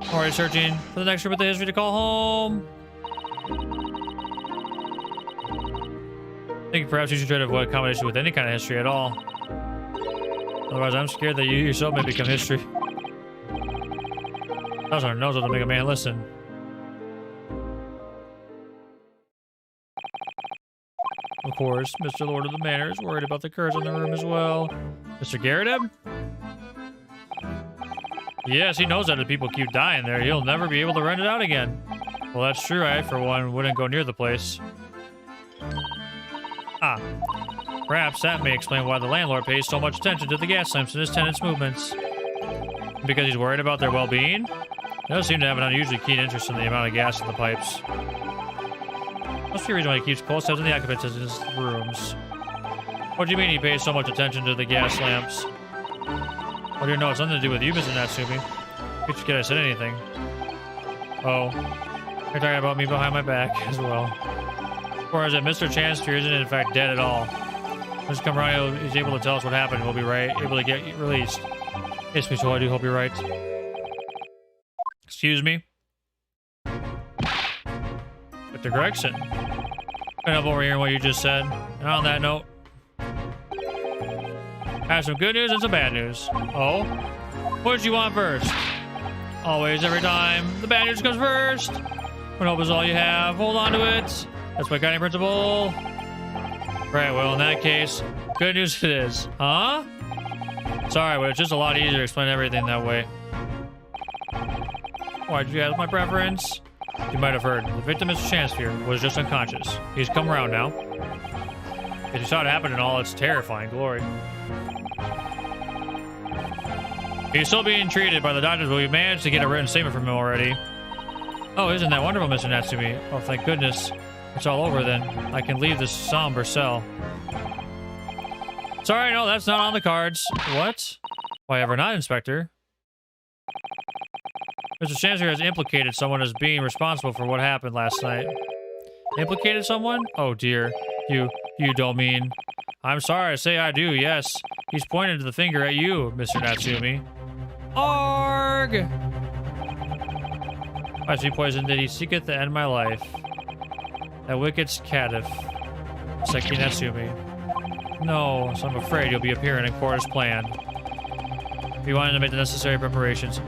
I'm already searching for the next room with the history to call home. I think perhaps you should try to avoid accommodation with any kind of history at all. Otherwise, I'm scared that you yourself may become history. That's our nose to make a man listen. Of course, Mr. Lord of the Manor is worried about the curse in the room as well. Mr. Garrett? Yes, he knows that if people keep dying there, he'll never be able to rent it out again. Well, that's true. I, for one, wouldn't go near the place. Ah, perhaps that may explain why the landlord pays so much attention to the gas lamps and his tenants' movements. Because he's worried about their well-being? He does seem to have an unusually keen interest in the amount of gas in the pipes. Must be a reason why he keeps close tabs on the occupants in his rooms. What do you mean he pays so much attention to the gas lamps? Oh dear, no, it's nothing to do with you, Mr. Natsumi. Did you forget I said anything? Oh, you're talking about me behind my back as well. Or is it Mr. Chancery isn't in fact dead at all? Mr. Camarillo is able to tell us what happened. We'll be able to get released. Yes, me, so I do hope you're right. Excuse me? Mr. Gregson. Been up over here in what you just said. And on that note, I have some good news and some bad news. Oh? What did you want first? Always, every time. The bad news comes first. When hope is all you have, hold on to it. That's my guiding principle. Right, well, in that case, good news it is. Huh? Sorry, but it's just a lot easier to explain everything that way. Why did you ask my preference? You might have heard. The victim, Mr. Chancery, was just unconscious. He's come around now. If you saw it happen in all its terrifying glory. He's still being treated by the doctors, but we managed to get a written statement from him already. Oh, isn't that wonderful, Mr. Natsumi? Oh, thank goodness. It's all over then. I can leave this somber cell. Sorry, no, that's not on the cards. What? Why ever not, Inspector? Mr. Chancery has implicated someone as being responsible for what happened last night. Implicated someone? Oh dear. You don't mean... I'm sorry to say I do, yes. He's pointed the finger at you, Mr. Natsumi. Arg! By sweet poison did he seeketh to end my life. That wicked caitiff, Seki Natsumi. No, so I'm afraid you'll be appearing in court as planned. We wanted to make the necessary preparations.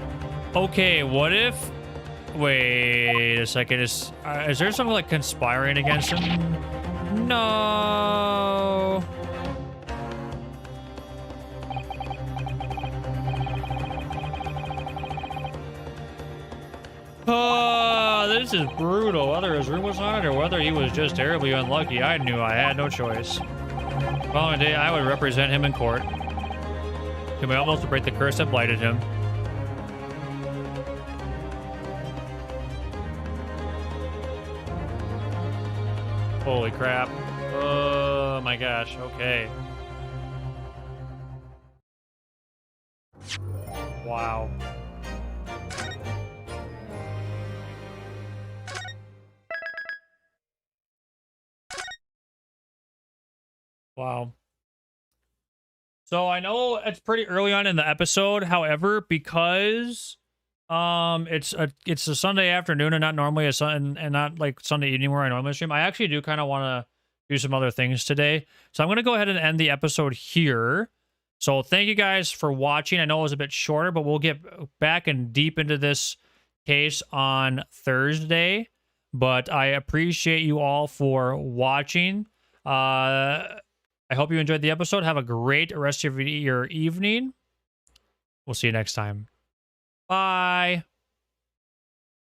Okay, what if... Wait a second, is there someone like conspiring against him? No. Oh, this is brutal. Whether his room was haunted or whether he was just terribly unlucky, I knew I had no choice. The following day, I would represent him in court. To my utmost to break the curse that blighted him. Holy crap. Oh my gosh, okay. Wow. Wow. So I know it's pretty early on in the episode, however, because it's a Sunday afternoon and not normally and not like Sunday evening where I normally stream. I actually do kind of want to do some other things today. So I'm going to go ahead and end the episode here. So thank you guys for watching. I know it was a bit shorter, but we'll get back and deep into this case on Thursday. But I appreciate you all for watching. I hope you enjoyed the episode. Have a great rest of your evening. We'll see you next time. Bye.